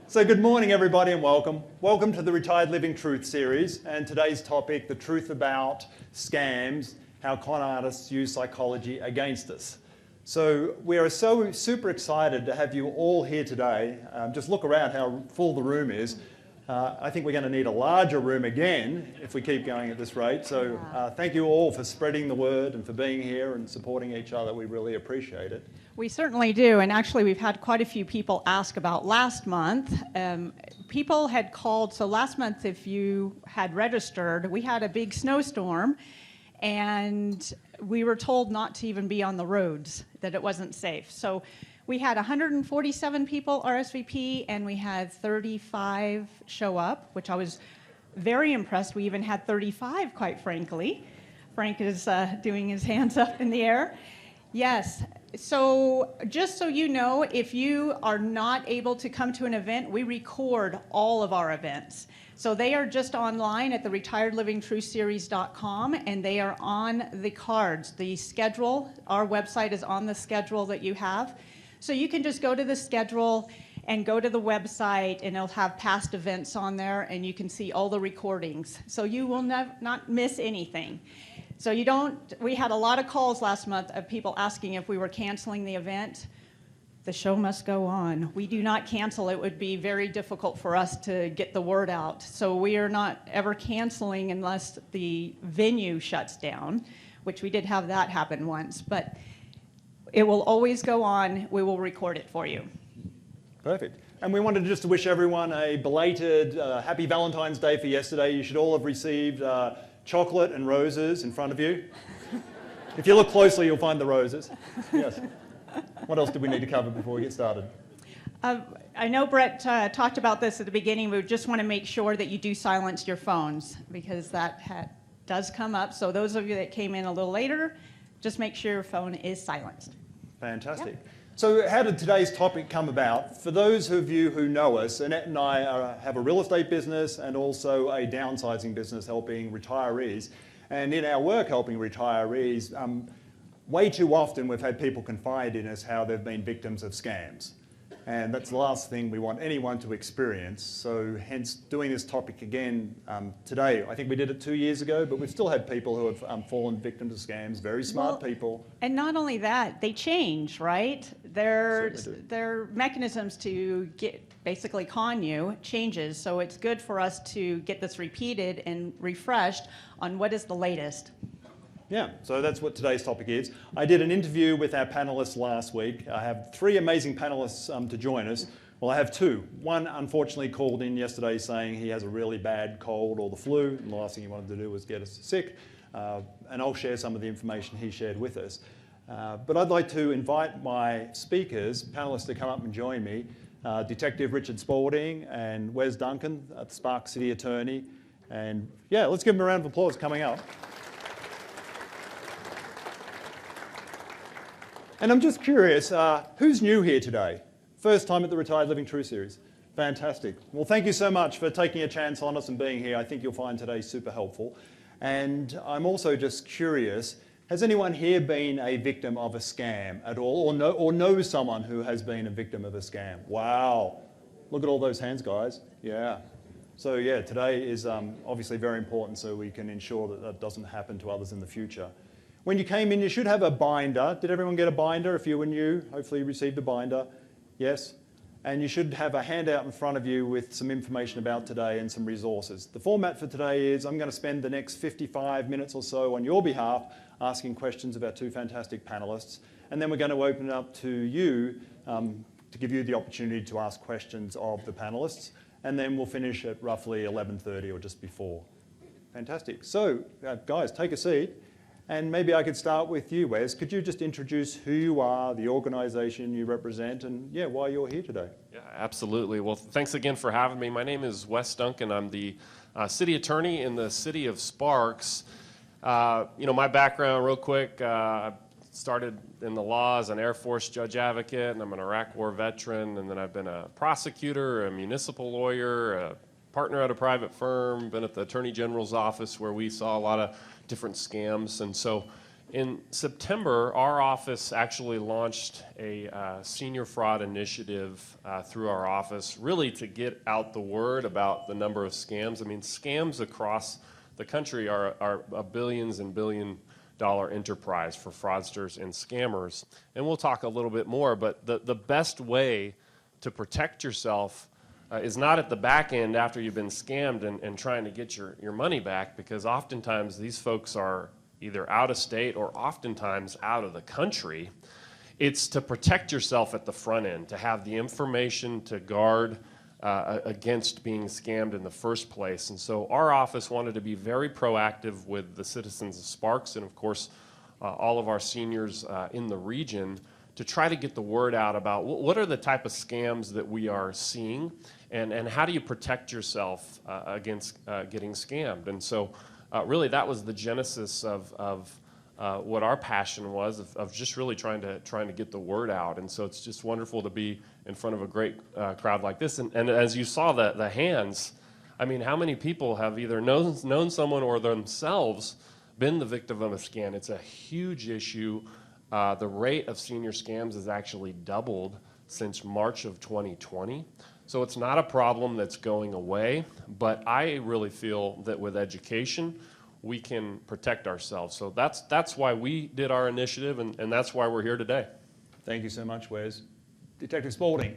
So good morning everybody and welcome. Welcome to the Retired Living Truth series, and today's topic, the truth about scams, how con artists use psychology against us. So we are so super excited to have you all here today. Just look around how full the room is. I think we're going to need a larger room again if we keep going at this rate. So thank you all for spreading the word and for being here and supporting each other. We really appreciate it. We certainly do, and actually we've had quite a few people ask about last month. People had called, so last month if you had registered, we had a big snowstorm and we were told not to even be on the roads, that it wasn't safe. So we had 147 people RSVP and we had 35 show up, which I was very impressed. We even had 35, quite frankly. Frank is doing his hands up in the air. Yes. So just so you know, if you are not able to come to an event, we record all of our events. So they are just online at the retiredlivingtruthseries.com, and they are on the cards. The schedule, our website is on the schedule that you have. So you can just go to the schedule and go to the website, and it'll have past events on there, and you can see all the recordings. So you will not miss anything. So we had a lot of calls last month of people asking if we were canceling the event. The show must go on. We do not cancel. It would be very difficult for us to get the word out. So we are not ever canceling unless the venue shuts down, which we did have that happen once. But it will always go on. We will record it for you. Perfect. And we wanted just to wish everyone a belated happy Valentine's Day for yesterday. You should all have received chocolate and roses in front of you. If you look closely, you'll find the roses. Yes. What else do we need to cover before we get started? I know Brett talked about this at the beginning. We just want to make sure that you do silence your phones because that does come up. So those of you that came in a little later, just make sure your phone is silenced. Fantastic. Yep. So how did today's topic come about? For those of you who know us, Annette and I have a real estate business and also a downsizing business helping retirees. And in our work helping retirees, way too often we've had people confide in us how they've been victims of scams. And that's the last thing we want anyone to experience. So hence doing this topic again today. I think we did it 2 years ago, but we've still had people who have fallen victim to scams, very smart people. And not only that, they change, right? Their mechanisms to basically con you changes. So it's good for us to get this repeated and refreshed on what is the latest. Yeah, so that's what today's topic is. I did an interview with our panelists last week. I have 3 amazing panelists to join us. Well, I have 2. One unfortunately called in yesterday saying he has a really bad cold or the flu, and the last thing he wanted to do was get us sick. And I'll share some of the information he shared with us. But I'd like to invite my speakers, panelists, to come up and join me. Detective Richard Spalding and Wes Duncan, the Spark City Attorney. And yeah, let's give them a round of applause coming up. And I'm just curious, who's new here today? First time at the Retired Living Truth series. Fantastic. Well, thank you so much for taking a chance on us and being here. I think you'll find today super helpful. And I'm also just curious, has anyone here been a victim of a scam at all, or knows someone who has been a victim of a scam? Wow. Look at all those hands, guys. Yeah. So yeah, today is obviously very important so we can ensure that that doesn't happen to others in the future. When you came in, you should have a binder. Did everyone get a binder? If you were new, hopefully you received a binder. Yes? And you should have a handout in front of you with some information about today and some resources. The format for today is I'm going to spend the next 55 minutes or so on your behalf asking questions of our 2 fantastic panelists. And then we're going to open it up to you to give you the opportunity to ask questions of the panelists. And then we'll finish at roughly 11:30 or just before. Fantastic. So, guys, take a seat. And maybe I could start with you, Wes. Could you just introduce who you are, the organisation you represent, and yeah, why you're here today? Yeah, absolutely. Well, thanks again for having me. My name is Wes Duncan. I'm the city attorney in the city of Sparks. My background, real quick, I started in the law as an Air Force judge advocate, and I'm an Iraq War veteran, and then I've been a prosecutor, a municipal lawyer, a partner at a private firm, been at the Attorney General's office where we saw a lot of different scams. And so In September, our office actually launched a senior fraud initiative through our office, really to get out the word about the number of scams. I mean, scams across the country are a billions and billion dollar enterprise for fraudsters and scammers. And we'll talk a little bit more, but the best way to protect yourself is not at the back end after you've been scammed and trying to get your money back, because oftentimes these folks are either out of state or oftentimes out of the country. It's to protect yourself at the front end, to have the information to guard against being scammed in the first place. And so our office wanted to be very proactive with the citizens of Sparks and, of course, all of our seniors in the region to try to get the word out about what are the type of scams that we are seeing, and how do you protect yourself against getting scammed. And so really that was the genesis of what our passion was, of just really trying to get the word out. And so it's just wonderful to be in front of a great crowd like this. And as you saw the hands, I mean, how many people have either known someone or themselves been the victim of a scam? It's a huge issue. The rate of senior scams has actually doubled since March of 2020. So it's not a problem that's going away, but I really feel that with education, we can protect ourselves. So that's why we did our initiative, and that's why we're here today. Thank you so much, Wes. Detective Spaulding.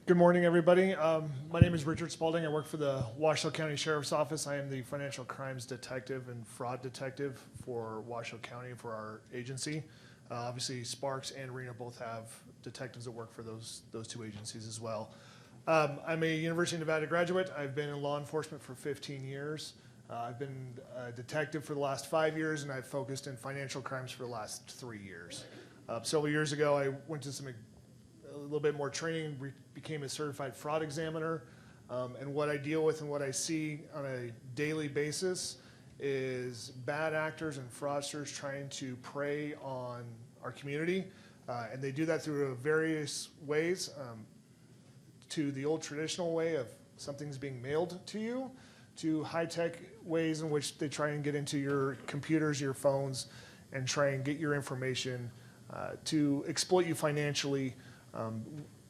Good morning, everybody. My name is Richard Spaulding. I work for the Washoe County Sheriff's Office. I am the financial crimes detective and fraud detective for Washoe County for our agency. Obviously, Sparks and Reno both have detectives that work for those two agencies as well. I'm a University of Nevada graduate. I've been in law enforcement for 15 years. I've been a detective for the last 5 years, and I've focused in financial crimes for the last 3 years. Several years ago, I went to a little bit more training, became a certified fraud examiner, and what I deal with and what I see on a daily basis is bad actors and fraudsters trying to prey on our community, and they do that through various ways, to the old traditional way of something's being mailed to you, to high-tech ways in which they try and get into your computers, your phones, and try and get your information to exploit you financially,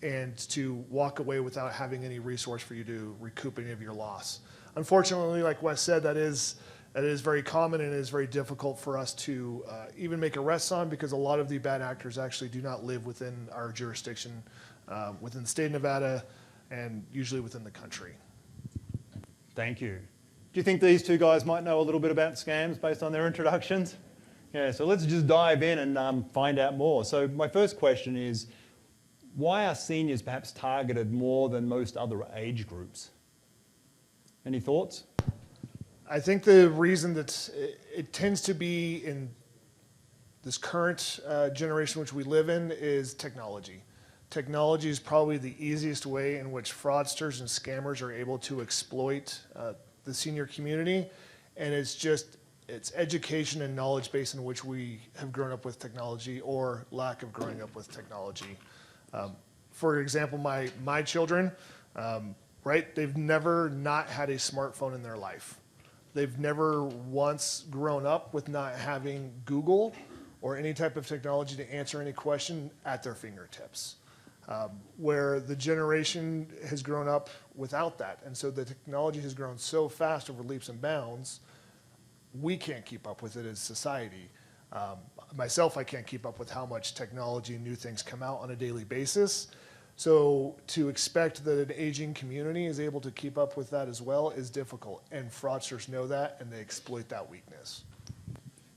and to walk away without having any resource for you to recoup any of your loss. Unfortunately, like Wes said, that is very common, and it is very difficult for us to even make arrests on, because a lot of the bad actors actually do not live within our jurisdiction, within the state of Nevada, and usually within the country. Thank you. Do you think these two guys might know a little bit about scams based on their introductions? Yeah, so let's just dive in and find out more. So my first question is, why are seniors perhaps targeted more than most other age groups? Any thoughts? I think the reason that it tends to be in this current generation which we live in is technology. Technology is probably the easiest way in which fraudsters and scammers are able to exploit the senior community, and it's education and knowledge base in which we have grown up with technology or lack of growing up with technology. For example, my children, right? They've never not had a smartphone in their life. They've never once grown up with not having Google or any type of technology to answer any question at their fingertips. Where the generation has grown up without that. And so the technology has grown so fast over leaps and bounds, we can't keep up with it as society. Myself, I can't keep up with how much technology and new things come out on a daily basis. So to expect that an aging community is able to keep up with that as well is difficult. And fraudsters know that, and they exploit that weakness.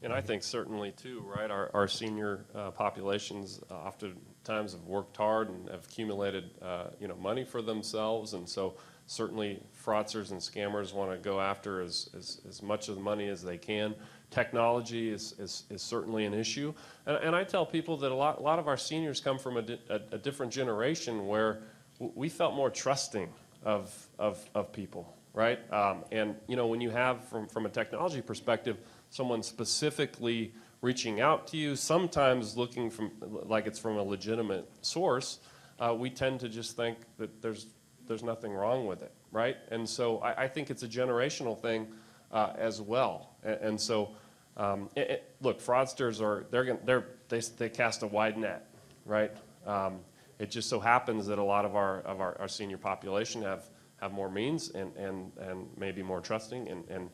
And I think certainly too, right, our senior populations oftentimes have worked hard and have accumulated money for themselves, and so certainly fraudsters and scammers want to go after as much of the money as they can. Technology is certainly an issue, and I tell people that a lot of our seniors come from a different generation where we felt more trusting of people, right? And when you have from a technology perspective, someone specifically reaching out to you, sometimes looking like it's from a legitimate source, we tend to just think that there's nothing wrong with it, right? And so I think it's a generational thing as well. And so Look, fraudsters they cast a wide net, right? It just so happens that a lot of our senior population have more means and maybe more trusting and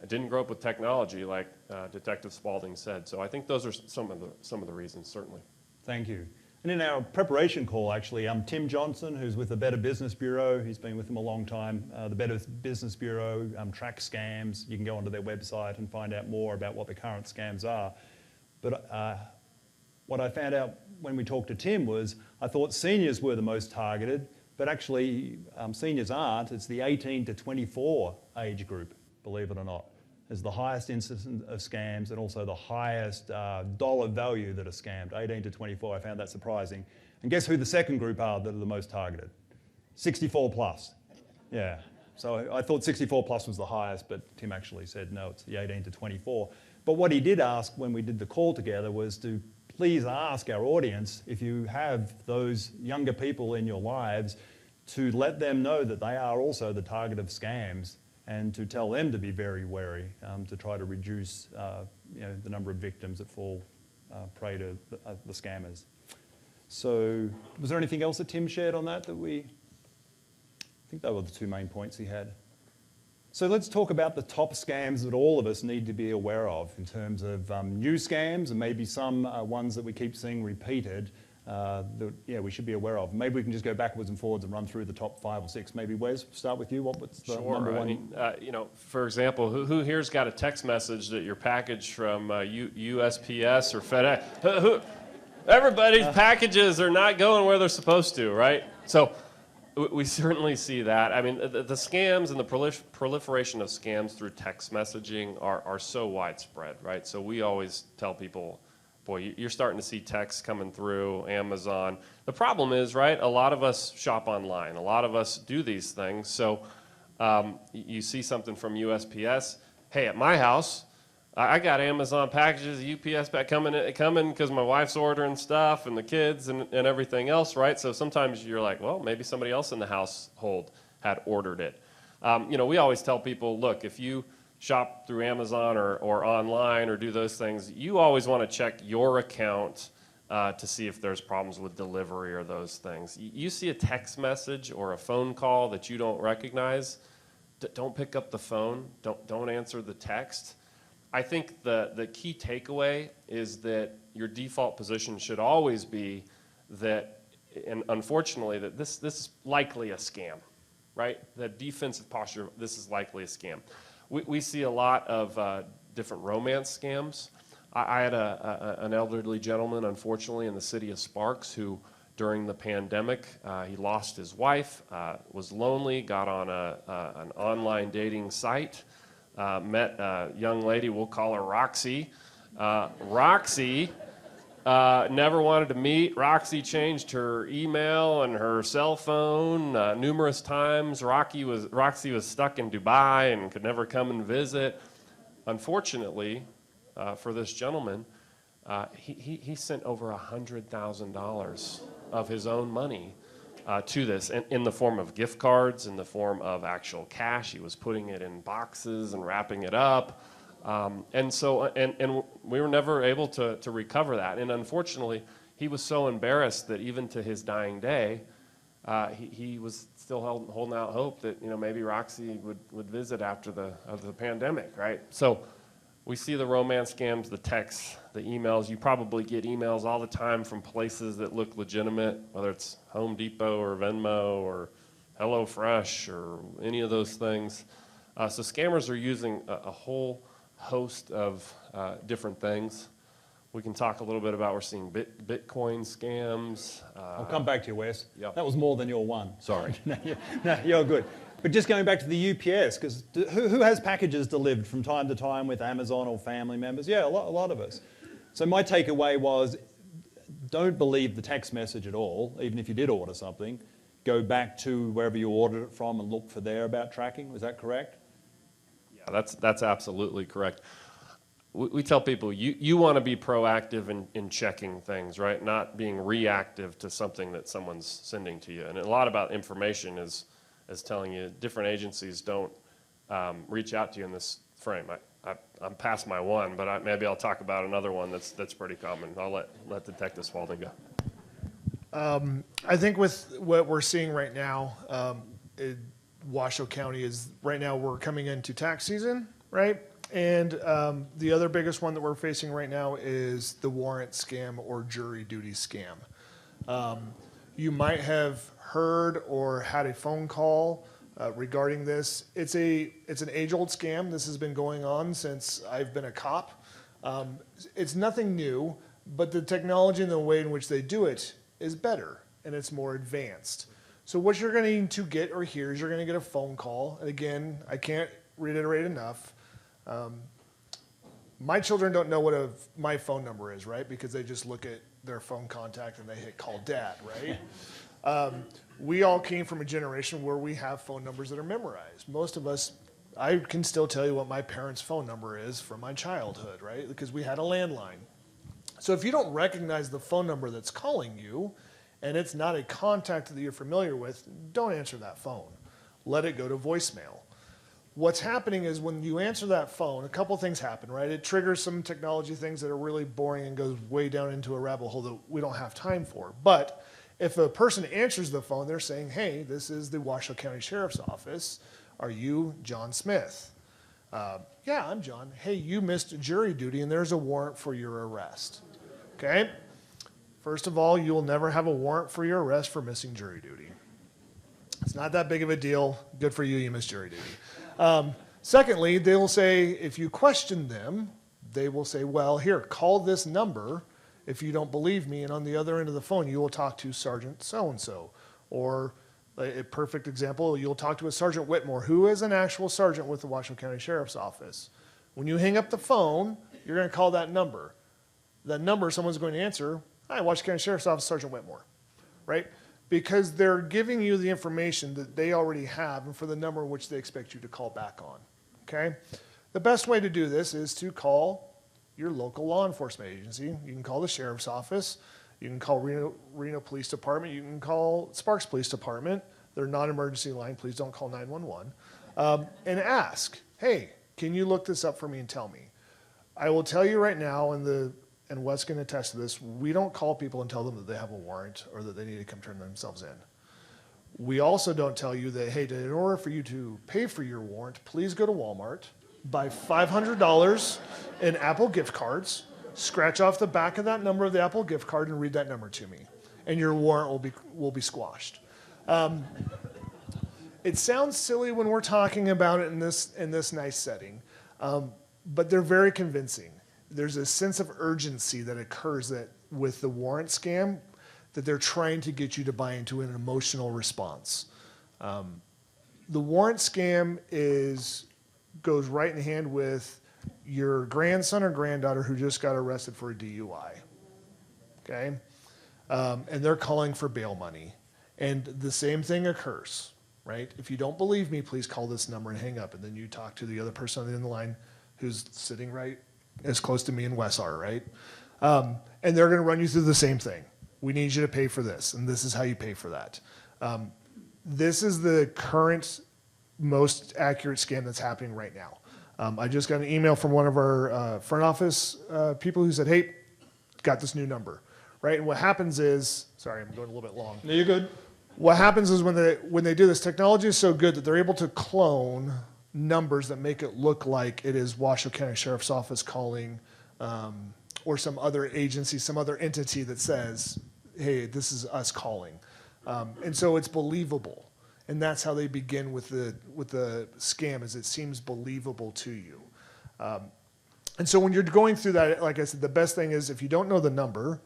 didn't grow up with technology like Detective Spaulding said. So I think those are some of the reasons, certainly. Thank you. And in our preparation call, actually, Tim Johnson, who's with the Better Business Bureau, he's been with them a long time. The Better Business Bureau tracks scams. You can go onto their website and find out more about what the current scams are. But what I found out when we talked to Tim was I thought seniors were the most targeted, but actually seniors aren't. It's the 18 to 24 age group, believe it or not, is the highest incidence of scams and also the highest dollar value that are scammed, 18 to 24. I found that surprising. And guess who the second group are that are the most targeted? 64 plus. Yeah. So I thought 64 plus was the highest, but Tim actually said no, it's the 18 to 24. But what he did ask when we did the call together was to please ask our audience, if you have those younger people in your lives, to let them know that they are also the target of scams, and to tell them to be very wary, to try to reduce the number of victims that fall prey to the scammers. So was there anything else that Tim shared on that I think they were the two main points he had. So let's talk about the top scams that all of us need to be aware of in terms of new scams and maybe some ones that we keep seeing repeated that we should be aware of. Maybe we can just go backwards and forwards and run through the top 5 or 6. Maybe Wes, start with you. What's the number one? I mean, for example, who here's got a text message that your package from USPS or FedEx? Everybody's packages are not going where they're supposed to, right? So we certainly see that. I mean, the scams and the proliferation of scams through text messaging are so widespread, right? So we always tell people, boy, you're starting to see texts coming through Amazon. The problem is, right, a lot of us shop online. A lot of us do these things. So you see something from USPS. Hey, at my house, I got Amazon packages, UPS pack coming because my wife's ordering stuff and the kids and everything else, right? So sometimes you're like, well, maybe somebody else in the household had ordered it. We always tell people, look, if you shop through Amazon or online or do those things, you always want to check your account to see if there's problems with delivery or those things. You see a text message or a phone call that you don't recognize, don't pick up the phone, don't answer the text. I think the key takeaway is that your default position should always be that, and unfortunately, that this is likely a scam, right? The defensive posture, this is likely a scam. We see a lot of different romance scams. I had an elderly gentleman, unfortunately, in the city of Sparks who, during the pandemic, he lost his wife, was lonely, got on an online dating site, met a young lady, we'll call her Roxy. Roxy never wanted to meet. Roxy changed her email and her cell phone numerous times. Roxy was stuck in Dubai and could never come and visit. Unfortunately, for this gentleman, he sent over $100,000 of his own money to this in the form of gift cards, in the form of actual cash. He was putting it in boxes and wrapping it up. And we were never able to recover that. And unfortunately, he was so embarrassed that even to his dying day, he was still holding out hope that maybe Roxy would visit after the pandemic, right? So we see the romance scams, the texts, the emails. You probably get emails all the time from places that look legitimate, whether it's Home Depot or Venmo or HelloFresh or any of those things. So scammers are using a whole host of different things. We can talk a little bit about we're seeing Bitcoin scams. I'll come back to you, Wes. Yep. That was more than your one. Sorry. No, you're good. But just going back to the UPS, because who has packages delivered from time to time with Amazon or family members? Yeah, a lot of us. So my takeaway was, don't believe the text message at all, even if you did order something. Go back to wherever you ordered it from and look for there about tracking. Was that correct? Yeah, that's absolutely correct. We tell people you want to be proactive in checking things, right? Not being reactive to something that someone's sending to you. And a lot about information is telling you different agencies don't reach out to you in this frame. I'm past my one, but maybe I'll talk about another one that's pretty common. I'll let Detective Spalding go. I think with what we're seeing right now, Washoe County is right now we're coming into tax season, right? And the other biggest one that we're facing right now is the warrant scam or jury duty scam. You might have heard or had a phone call regarding this. It's an age-old scam. This has been going on since I've been a cop. It's nothing new, but the technology and the way in which they do it is better and it's more advanced. So what you're going to get or hear is you're going to get a phone call. And again, I can't reiterate enough. My children don't know what my phone number is, right? Because they just look at their phone contact and they hit call dad, right? We all came from a generation where we have phone numbers that are memorized. Most of us, I can still tell you what my parents' phone number is from my childhood, right? Because we had a landline. So if you don't recognize the phone number that's calling you, and it's not a contact that you're familiar with, don't answer that phone. Let it go to voicemail. What's happening is when you answer that phone, a couple things happen, right? It triggers some technology things that are really boring and goes way down into a rabbit hole that we don't have time for. But if a person answers the phone, they're saying, hey, this is the Washoe County Sheriff's Office. Are you John Smith? Yeah, I'm John. Hey, you missed jury duty and there's a warrant for your arrest. Okay? First of all, you will never have a warrant for your arrest for missing jury duty. It's not that big of a deal. Good for you, you missed jury duty. Secondly, they will say, if you question them, they will say, well, here, call this number if you don't believe me, and on the other end of the phone, you will talk to Sergeant so-and-so. Or a perfect example, you'll talk to a Sergeant Whitmore, who is an actual sergeant with the Washoe County Sheriff's Office. When you hang up the phone, you're going to call that number. That number, someone's going to answer, hi, Washoe County Sheriff's Office, Sergeant Whitmore, right? Because they're giving you the information that they already have and for the number which they expect you to call back on, okay? The best way to do this is to call your local law enforcement agency. You can call the Sheriff's Office. You can call Reno Police Department. You can call Sparks Police Department. They're non-emergency line. Please don't call 911. And ask, hey, can you look this up for me and tell me? I will tell you right now, and Wes can attest to this, we don't call people and tell them that they have a warrant or that they need to come turn themselves in. We also don't tell you that, hey, in order for you to pay for your warrant, please go to Walmart, buy $500 in Apple gift cards, scratch off the back of that number of the Apple gift card and read that number to me, and your warrant will be squashed. It sounds silly when we're talking about it in this nice setting, but they're very convincing. There's a sense of urgency that occurs with the warrant scam that they're trying to get you to buy into an emotional response. The warrant scam goes right in hand with your grandson or granddaughter who just got arrested for a DUI, okay? And they're calling for bail money. And the same thing occurs, right? If you don't believe me, please call this number and hang up. And then you talk to the other person on the end of the line who's sitting right as close to me and Wes are, right? And they're going to run you through the same thing. We need you to pay for this, and this is how you pay for that. This is the current most accurate scam that's happening right now. I just got an email from one of our front office people who said, hey, got this new number, right? And what happens is, sorry, I'm going a little bit long. No, you're good. What happens is when they do this, technology is so good that they're able to clone numbers that make it look like it is Washoe County Sheriff's Office calling, or some other agency, some other entity that says, hey, this is us calling. And so it's believable. And that's how they begin with the scam, is it seems believable to you. And so when you're going through that, like I said, the best thing is if you don't know the number,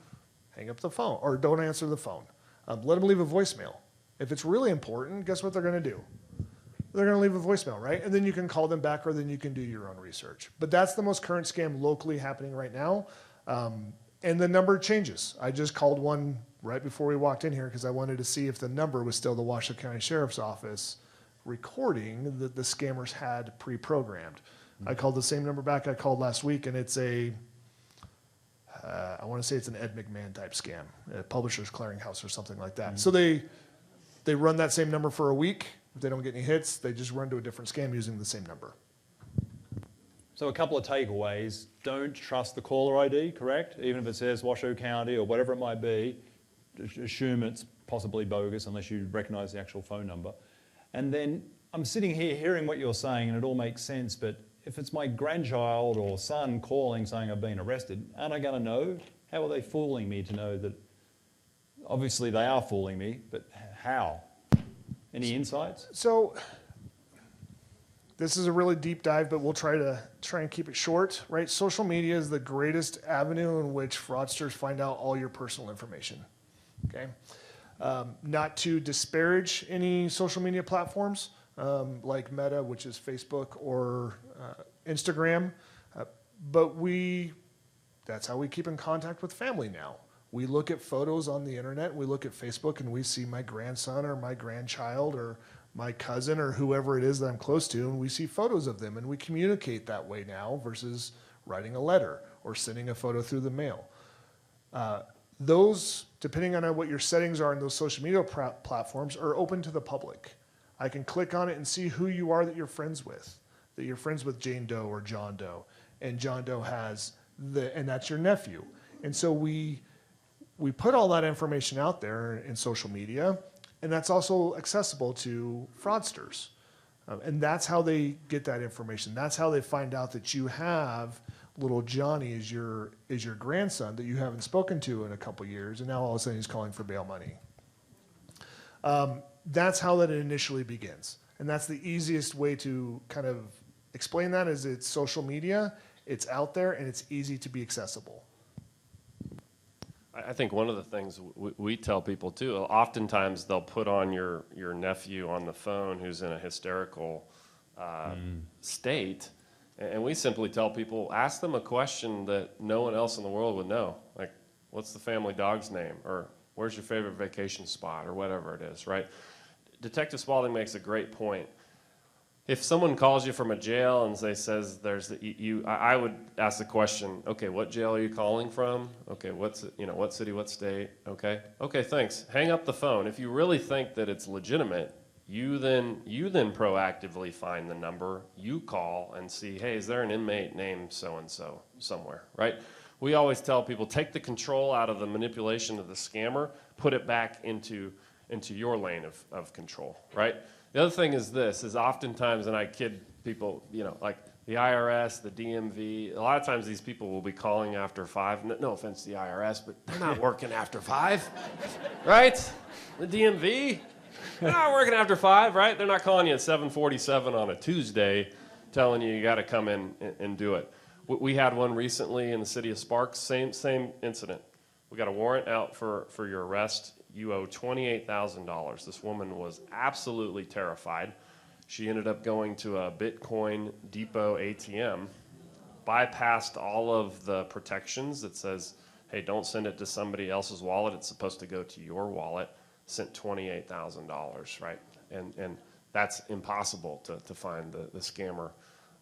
hang up the phone or don't answer the phone. Let them leave a voicemail. If it's really important, guess what they're going to do? They're going to leave a voicemail, right? And then you can call them back or then you can do your own research. But that's the most current scam locally happening right now. And the number changes. I just called one right before we walked in here because I wanted to see if the number was still the Washoe County Sheriff's Office recording that the scammers had pre-programmed. I called the same number back I called last week, and it's I want to say it's an Ed McMahon type scam, a Publishers Clearinghouse or something like that. So they run that same number for a week. If they don't get any hits, they just run to a different scam using the same number. So a couple of takeaways. Don't trust the caller ID, correct? Even if it says Washoe County or whatever it might be, assume it's possibly bogus unless you recognize the actual phone number. And then I'm sitting here hearing what you're saying and it all makes sense, but if it's my grandchild or son calling saying I've been arrested, aren't I going to know? How are they fooling me to know that? Obviously they are fooling me, but how? Any insights? So this is a really deep dive, but we'll try and keep it short, right? Social media is the greatest avenue in which fraudsters find out all your personal information, okay? Not to disparage any social media platforms like Meta, which is Facebook, or Instagram, but that's how we keep in contact with family now. We look at photos on the internet, we look at Facebook, and we see my grandson or my grandchild or my cousin or whoever it is that I'm close to, and we see photos of them, and we communicate that way now versus writing a letter or sending a photo through the mail. Those, depending on what your settings are in those social media platforms, are open to the public. I can click on it and see who you are that you're friends with Jane Doe or John Doe, and John Doe has and that's your nephew. And so we put all that information out there in social media, and that's also accessible to fraudsters. And that's how they get that information. That's how they find out that you have little Johnny is your grandson that you haven't spoken to in a couple years, and now all of a sudden he's calling for bail money. That's how that initially begins. And that's the easiest way to kind of explain that is it's social media, it's out there, and it's easy to be accessible. I think one of the things we tell people too, oftentimes they'll put on your nephew on the phone who's in a hysterical state, and we simply tell people, ask them a question that no one else in the world would know, like, what's the family dog's name, or where's your favorite vacation spot, or whatever it is, right? Detective Spaulding makes a great point. If someone calls you from a jail and says I would ask the question, okay, what jail are you calling from? Okay, what city, what state? Okay, thanks. Hang up the phone. If you really think that it's legitimate, you then proactively find the number, you call and see, hey, is there an inmate named so-and-so somewhere, right? We always tell people, take the control out of the manipulation of the scammer, put it back into your lane of control, right? The other thing is oftentimes, and I kid people, like the IRS, the DMV, a lot of times these people will be calling after 5. No offense to the IRS, but they're not working after 5, right? The DMV, they're not working after 5, right? They're not calling you at 7:47 on a Tuesday telling you got to come in and do it. We had one recently in the city of Sparks, same incident. We got a warrant out for your arrest. You owe $28,000. This woman was absolutely terrified. She ended up going to a Bitcoin Depot ATM, bypassed all of the protections that says, hey, don't send it to somebody else's wallet. It's supposed to go to your wallet. Sent $28,000, right? And that's impossible to find the scammer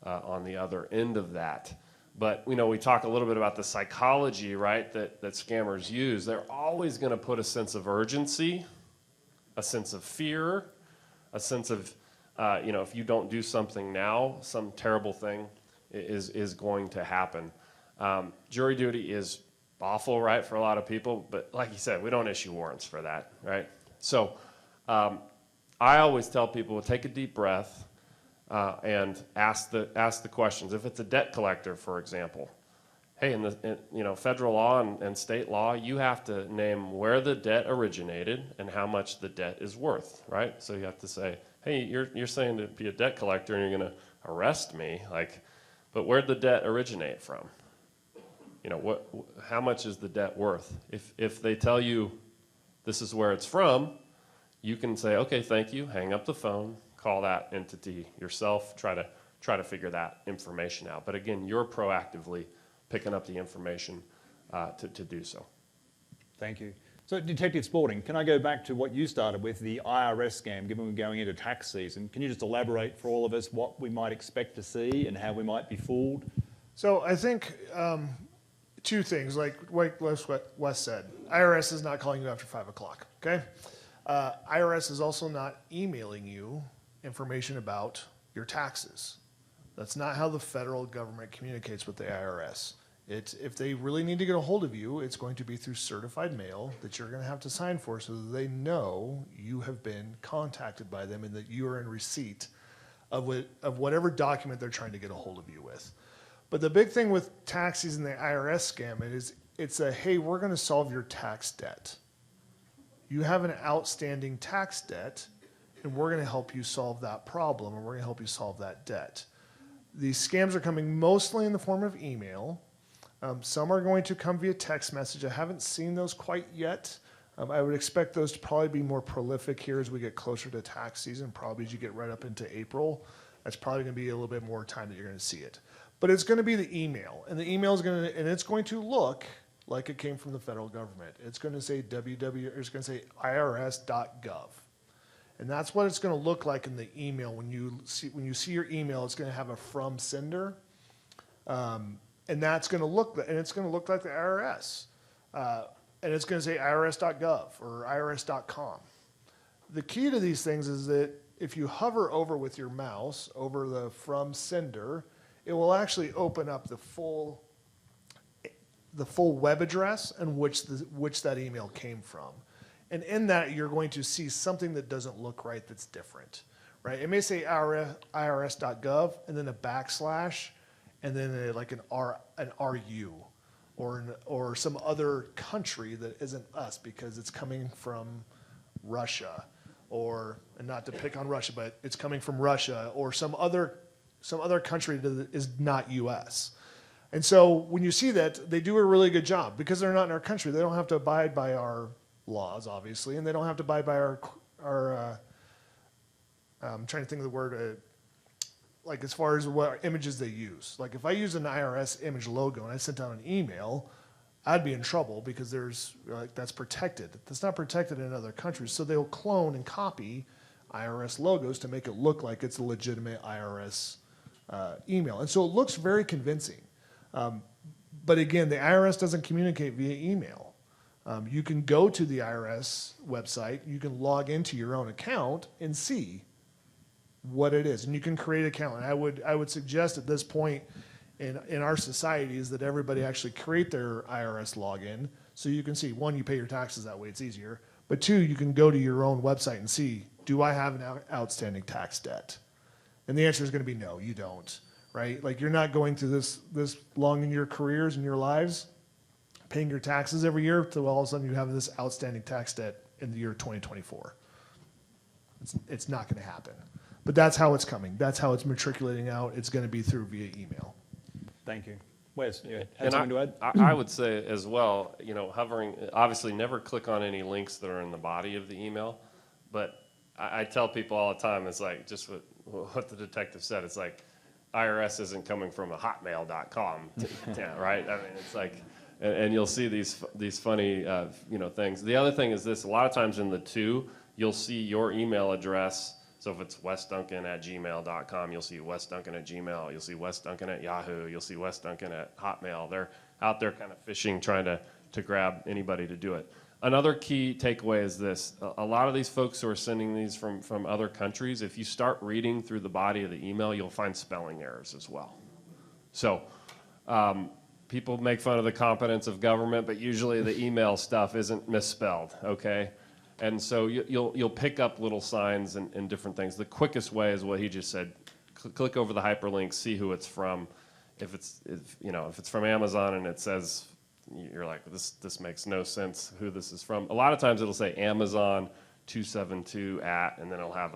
on the other end of that. But we talk a little bit about the psychology, right, that scammers use. They're always going to put a sense of urgency, a sense of fear, a sense of, if you don't do something now, some terrible thing is going to happen. Jury duty is awful, right, for a lot of people. But like you said, we don't issue warrants for that, right? So I always tell people, take a deep breath. And ask the questions. If it's a debt collector, for example, hey, in federal law and state law, you have to name where the debt originated and how much the debt is worth, right? So you have to say, hey, you're saying to be a debt collector and you're going to arrest me, but where'd the debt originate from? How much is the debt worth? If they tell you this is where it's from, you can say, okay, thank you, hang up the phone. Call that entity yourself, try to figure that information out. But again, you're proactively picking up the information to do so. Thank you. So Detective Spaulding, can I go back to what you started with, the IRS scam, given we're going into tax season? Can you just elaborate for all of us what we might expect to see and how we might be fooled? So I think two things, like Wes said. IRS is not calling you after 5 o'clock, okay? IRS is also not emailing you information about your taxes. That's not how the federal government communicates with the IRS. If they really need to get a hold of you, it's going to be through certified mail that you're going to have to sign for so that they know you have been contacted by them and that you are in receipt of whatever document they're trying to get a hold of you with. But the big thing with tax season, the IRS scam, it's a, hey, we're going to solve your tax debt. You have an outstanding tax debt, and we're going to help you solve that problem, and we're going to help you solve that debt. These scams are coming mostly in the form of email. Some are going to come via text message. I haven't seen those quite yet. I would expect those to probably be more prolific here as we get closer to tax season, probably as you get right up into April. That's probably going to be a little bit more time that you're going to see it. But it's going to be the email, and the email is going to, and it's going to look like it came from the federal government. It's going to say it's going to say irs.gov. And that's what it's going to look like in the email. When you see your email, it's going to have a from sender. And that's going to look, and it's going to look like the IRS. And it's going to say irs.gov or irs.com. The key to these things is that if you hover over with your mouse over the from sender, it will actually open up the full web address and which that email came from. And in that, you're going to see something that doesn't look right, that's different, right? It may say irs.gov and then a backslash and then an RU or some other country that isn't us because it's coming from Russia and not to pick on Russia, but it's coming from Russia or some other country that is not US. And so when you see that, they do a really good job because they're not in our country. They don't have to abide by our laws, obviously, and they don't have to abide by our I'm trying to think of the word, like as far as what images they use. Like if I use an IRS image logo and I sent out an email, I'd be in trouble because that's protected. That's not protected in other countries. So they'll clone and copy IRS logos to make it look like it's a legitimate IRS email. And so it looks very convincing. But again, the IRS doesn't communicate via email. You can go to the IRS website, you can log into your own account and see what it is. And you can create an account. And I would suggest at this point in our society is that everybody actually create their IRS login so you can see, one, you pay your taxes that way, it's easier. But two, you can go to your own website and see, do I have an outstanding tax debt? And the answer is going to be no, you don't, right? Like you're not going through this long in your careers and your lives, paying your taxes every year till all of a sudden you have this outstanding tax debt in the year 2024. It's not going to happen. But that's how it's coming. That's how it's matriculating out. It's going to be through via email. Thank you. Wes, you had And something to add? I would say as well, hovering, obviously never click on any links that are in the body of the email, but I tell people all the time, it's like just what the detective said, it's like IRS isn't coming from a hotmail.com, right? I mean, it's like, and you'll see these funny, things. The other thing is this, a lot of times in the two, you'll see your email address. So if it's wesduncan@gmail.com, you'll see wesduncan@gmail, you'll see wesduncan@Yahoo, you'll see wesduncan@Hotmail. They're out there kind of fishing, trying to grab anybody to do it. Another key takeaway is this. A lot of these folks who are sending these from other countries, if you start reading through the body of the email, you'll find spelling errors as well. So people make fun of the competence of government, but usually the email stuff isn't misspelled, okay? And so you'll pick up little signs and different things. The quickest way is what he just said. Click over the hyperlink, see who it's from. If it's from Amazon and it says, you're like, this makes no sense who this is from. A lot of times it'll say Amazon 272 at, and then it'll have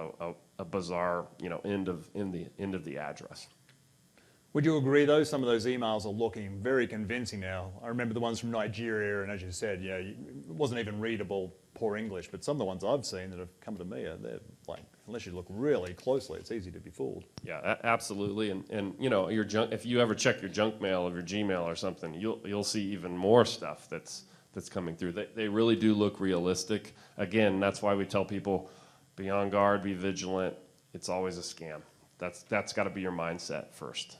a bizarre end of the address. Would you agree, though, some of those emails are looking very convincing now? I remember the ones from Nigeria, and as you said, it wasn't even readable, poor English, but some of the ones I've seen that have come to me, they're like, unless you look really closely, it's easy to be fooled. Yeah, absolutely. And your junk, if you ever check your junk mail or your Gmail or something, you'll see even more stuff that's coming through. They really do look realistic. Again, that's why we tell people, be on guard, be vigilant. It's always a scam. That's got to be your mindset first.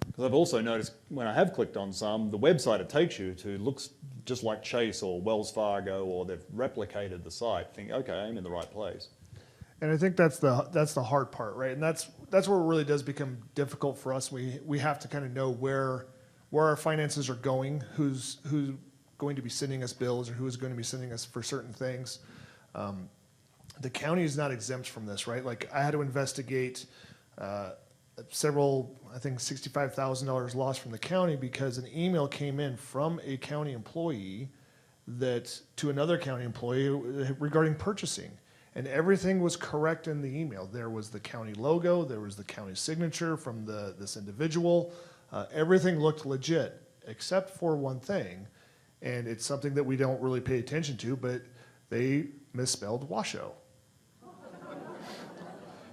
Because I've also noticed when I have clicked on some, the website it takes you to looks just like Chase or Wells Fargo, or they've replicated the site. Think, okay, I'm in the right place. And I think that's the hard part, right? And that's where it really does become difficult for us. We have to kind of know where our finances are going, who's going to be sending us bills or who is going to be sending us for certain things. The county is not exempt from this, right? Like I had to investigate several, I think $65,000 lost from the county because an email came in from a county employee to another county employee regarding purchasing. And everything was correct in the email. There was the county logo, there was the county signature from this individual. Everything looked legit, except for one thing, and it's something that we don't really pay attention to, but they misspelled Washoe.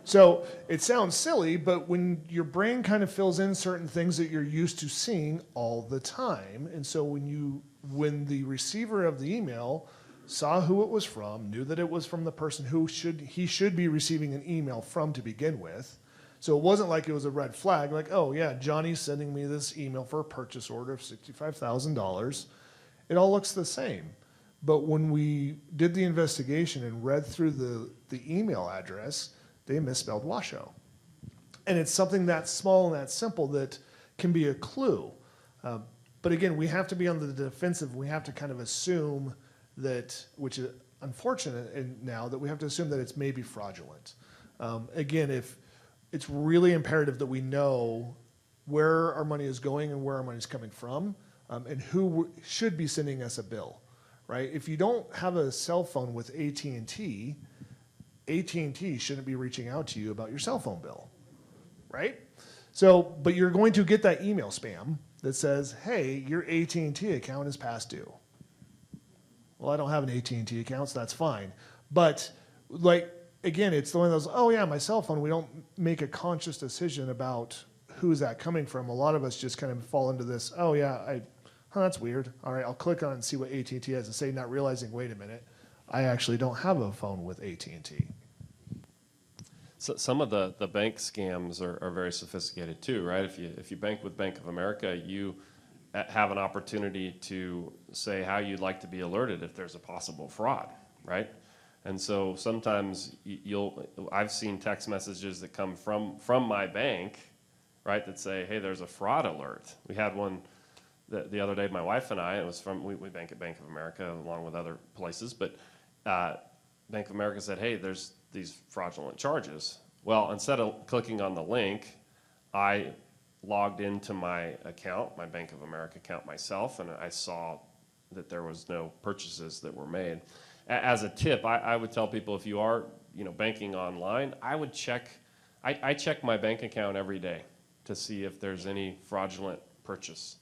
So it sounds silly, but when your brain kind of fills in certain things that you're used to seeing all the time, and so when the receiver of the email saw who it was from, knew that it was from the person he should be receiving an email from to begin with. So it wasn't like it was a red flag, like, oh yeah, Johnny's sending me this email for a purchase order of $65,000. It all looks the same. But when we did the investigation and read through the email address, they misspelled Washoe. And it's something that small and that simple that can be a clue. But again, we have to be on the defensive. We have to kind of assume that, which is unfortunate now, that we have to assume that it's maybe fraudulent. Again, if it's really imperative that we know where our money is going and where our money is coming from, and who should be sending us a bill, right? If you don't have a cell phone with AT&T shouldn't be reaching out to you about your cell phone bill, right? So, but you're going to get that email spam that says, hey, your AT&T account is past due. Well, I don't have an AT&T account, so that's fine. But like, again, it's the one of those, oh yeah, my cell phone, we don't make a conscious decision about who's that coming from. A lot of us just kind of fall into this, oh yeah, that's weird. All right, I'll click on it and see what AT&T has to say, not realizing, wait a minute, I actually don't have a phone with AT&T. So some of the bank scams are very sophisticated too, right? If you bank with Bank of America, you have an opportunity to say how you'd like to be alerted if there's a possible fraud, right? And so sometimes I've seen text messages that come from my bank, right, that say, hey, there's a fraud alert. We had one the other day, my wife and I, it was we bank at Bank of America along with other places, but Bank of America said, hey, there's these fraudulent charges. Well, instead of clicking on the link, I logged into my account, my Bank of America account myself, and I saw that there was no purchases that were made. As a tip, I would tell people, if you are banking online, I would check. I check my bank account every day to see if there's any fraudulent purchases,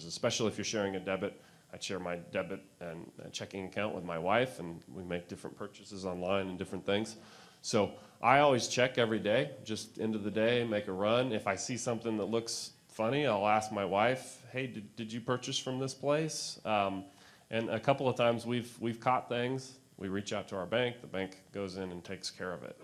especially if you're sharing a debit. I share my debit and checking account with my wife, and we make different purchases online and different things. So I always check every day, just end of the day, make a run. If I see something that looks funny, I'll ask my wife, hey, did you purchase from this place? And a couple of times we've caught things. We reach out to our bank. The bank goes in and takes care of it.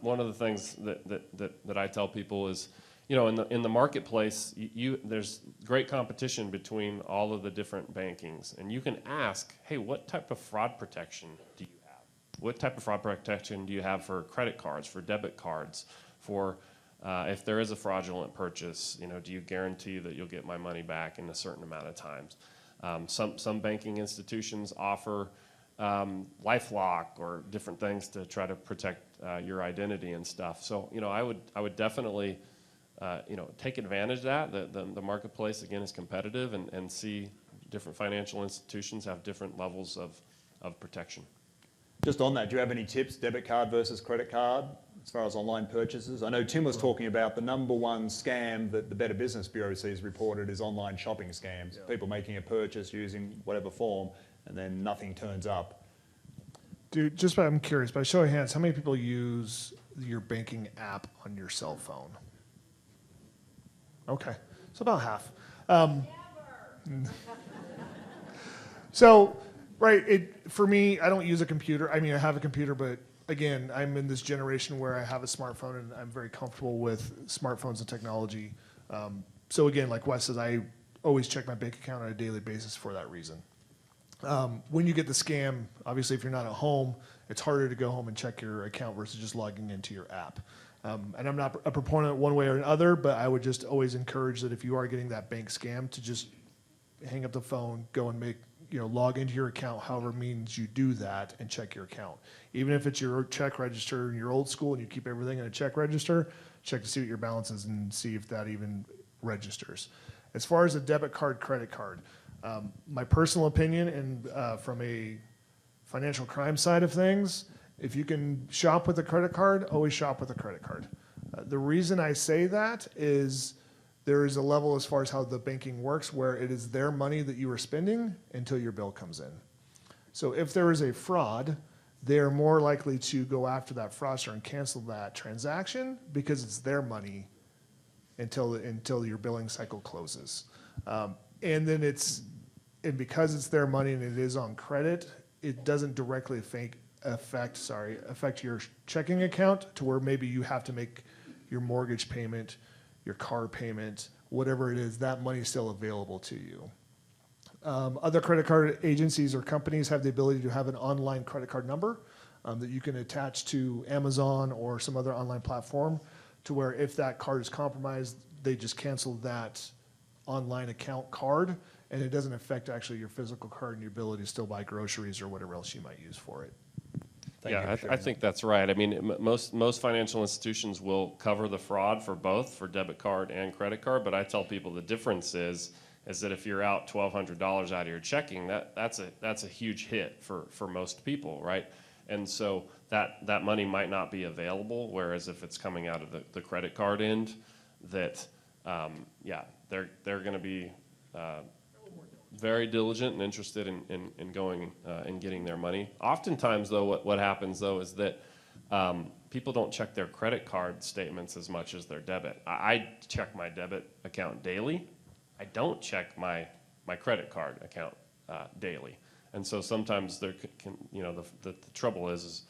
One of the things that I tell people is, in the marketplace, there's great competition between all of the different bankings, and you can ask, hey, what type of fraud protection do you have? What type of fraud protection do you have for credit cards, for debit cards, for if there is a fraudulent purchase, do you guarantee that you'll get my money back in a certain amount of times? Some banking institutions offer LifeLock or different things to try to protect your identity and stuff. So I would definitely take advantage of that. The marketplace again is competitive, and see different financial institutions have different levels of protection. Just on that, do you have any tips, debit card versus credit card, as far as online purchases? I know Tim was talking about the number one scam that the Better Business Bureau sees reported is online shopping scams. Yeah. People making a purchase using whatever form, and then nothing turns up. Dude, I'm curious, by show of hands, how many people use your banking app on your cell phone? Okay, so about half. So, right, for me, I don't use a computer. I mean, I have a computer, but again, I'm in this generation where I have a smartphone, and I'm very comfortable with smartphones and technology. So again, like Wes says, I always check my bank account on a daily basis for that reason. When you get the scam, obviously if you're not at home, it's harder to go home and check your account versus just logging into your app. And I'm not a proponent one way or another, but I would just always encourage that if you are getting that bank scam, to just hang up the phone, go and log into your account, however means you do that, and check your account. Even if it's your check register and you're old school and you keep everything in a check register, check to see what your balance is and see if that even registers. As far as a debit card, credit card, my personal opinion and from a financial crime side of things, if you can shop with a credit card, always shop with a credit card. The reason I say that is there is a level as far as how the banking works where it is their money that you are spending until your bill comes in. So if there is a fraud, they're more likely to go after that fraudster and cancel that transaction because it's their money until your billing cycle closes. And because it's their money and it is on credit, it doesn't directly affect your checking account to where maybe you have to make your mortgage payment, your car payment, whatever it is, that money is still available to you. Other credit card agencies or companies have the ability to have an online credit card number that you can attach to Amazon or some other online platform to where if that card is compromised, they just cancel that online account card and it doesn't affect actually your physical card and your ability to still buy groceries or whatever else you might use for it. I think that's right. I mean, most financial institutions will cover the fraud for both, for debit card and credit card, but I tell people the difference is that if you're out $1,200 out of your checking, that's a huge hit for most people, right? And so that money might not be available, whereas if it's coming out of the credit card end, that, they're going to be very diligent and interested in going and getting their money. Oftentimes, though, what happens, though, is that people don't check their credit card statements as much as their debit. I check my debit account daily. I don't check my credit card account daily. And so sometimes there the trouble is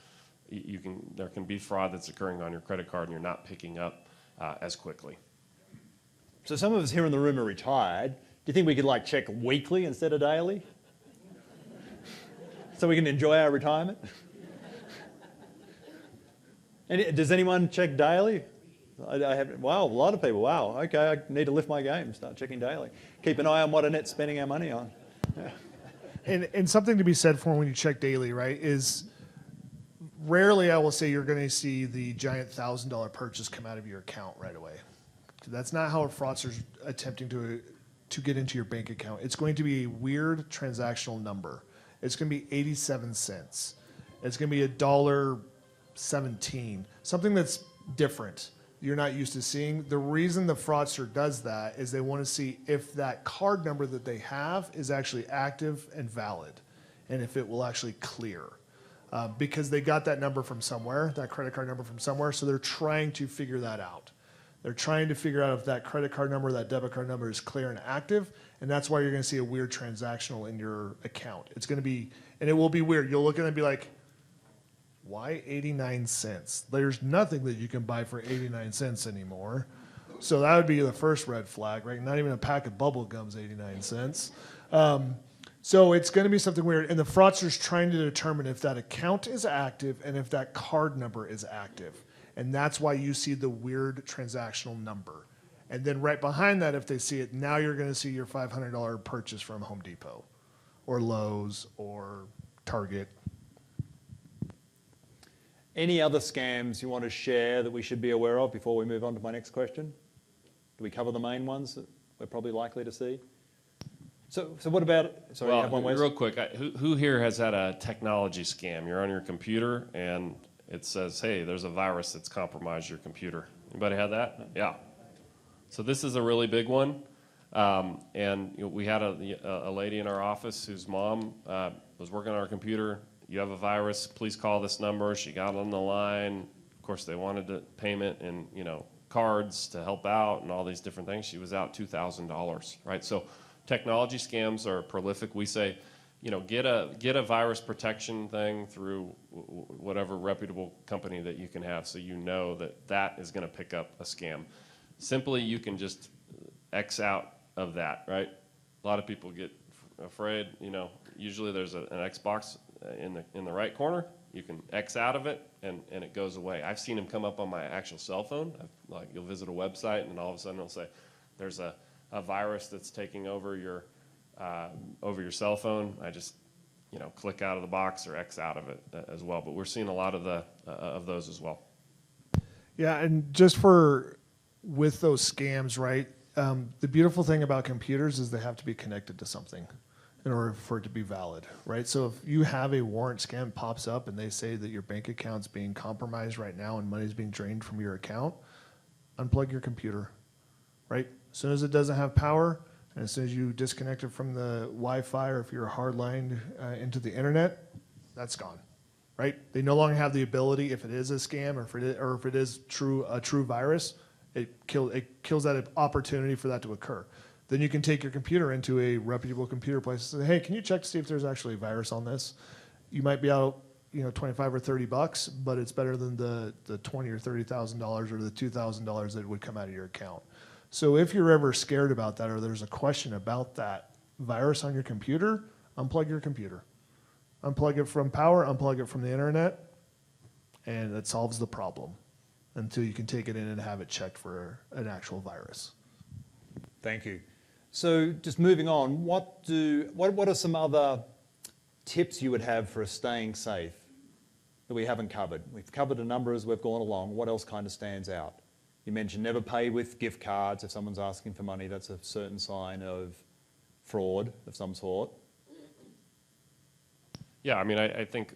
there can be fraud that's occurring on your credit card and you're not picking up as quickly. So some of us here in the room are retired. Do you think we could check weekly instead of daily? So we can enjoy our retirement? And does anyone check daily? Wow, a lot of people. Wow, okay, I need to lift my game, start checking daily. Keep an eye on what Annette's spending our money on. Yeah. And something to be said for when you check daily, right, is rarely I will say you're going to see the giant $1,000 purchase come out of your account right away. That's not how a fraudster's attempting to get into your bank account. It's going to be a weird transactional number. It's going to be 87 cents. It's going to be $1.17, something that's different you're not used to seeing. The reason the fraudster does that is they want to see if that card number that they have is actually active and valid, and if it will actually clear. Because they got that number from somewhere, that credit card number from somewhere, so they're trying to figure that out. They're trying to figure out if that credit card number, that debit card number is clear and active, and that's why you're going to see a weird transactional in your account. It's going to be, and it will be weird. You'll look at it and be like, why 89 cents? There's nothing that you can buy for 89 cents anymore. So that would be the first red flag, right? Not even a pack of bubble gum's 89 cents. So it's going to be something weird, and the fraudster's trying to determine if that account is active and if that card number is active. And that's why you see the weird transactional number. And then right behind that, if they see it, now you're going to see your $500 purchase from Home Depot or Lowe's or Target. Any other scams you want to share that we should be aware of before we move on to my next question? Do we cover the main ones that we're probably likely to see? So what about, sorry, you have one, Wes? Real quick, who here has had a technology scam? You're on your computer and it says, hey, there's a virus that's compromised your computer. Anybody had that? Yeah. So this is a really big one. And we had a lady in our office whose mom was working on our computer. You have a virus, please call this number. She got on the line. Of course, they wanted the payment and cards to help out and all these different things. She was out $2,000, right? So technology scams are prolific. We say, get a virus protection thing through whatever reputable company that you can have, so that is going to pick up a scam. Simply, you can just X out of that, right? A lot of people get afraid, Usually there's an Xbox in the right corner. You can X out of it, and it goes away. I've seen them come up on my actual cell phone. Like, you'll visit a website, and all of a sudden it'll say, there's a virus that's taking over your cell phone. I just, click out of the box or X out of it as well. But we're seeing a lot of those as well. Yeah, and with those scams, right? The beautiful thing about computers is they have to be connected to something in order for it to be valid, right? So if you have a warrant scam pops up and they say that your bank account's being compromised right now and money's being drained from your account, unplug your computer, right? As soon as it doesn't have power, and as soon as you disconnect it from the Wi-Fi, or if you're hardlined into the internet, that's gone, right? They no longer have the ability, if it is a scam or if it is a true virus, it kills that opportunity for that to occur. Then you can take your computer into a reputable computer place and say, hey, can you check to see if there's actually a virus on this? You might be out, $25 or $30, but it's better than the $20,000 or $30,000 or the $2,000 that would come out of your account. So if you're ever scared about that, or there's a question about that virus on your computer, unplug your computer. Unplug it from power, unplug it from the internet, and that solves the problem until you can take it in and have it checked for an actual virus. Thank you. So just moving on, what are some other tips you would have for staying safe that we haven't covered? We've covered a number as we've gone along. What else kind of stands out? You mentioned never pay with gift cards. If someone's asking for money, that's a certain sign of fraud of some sort. Yeah, I mean, I think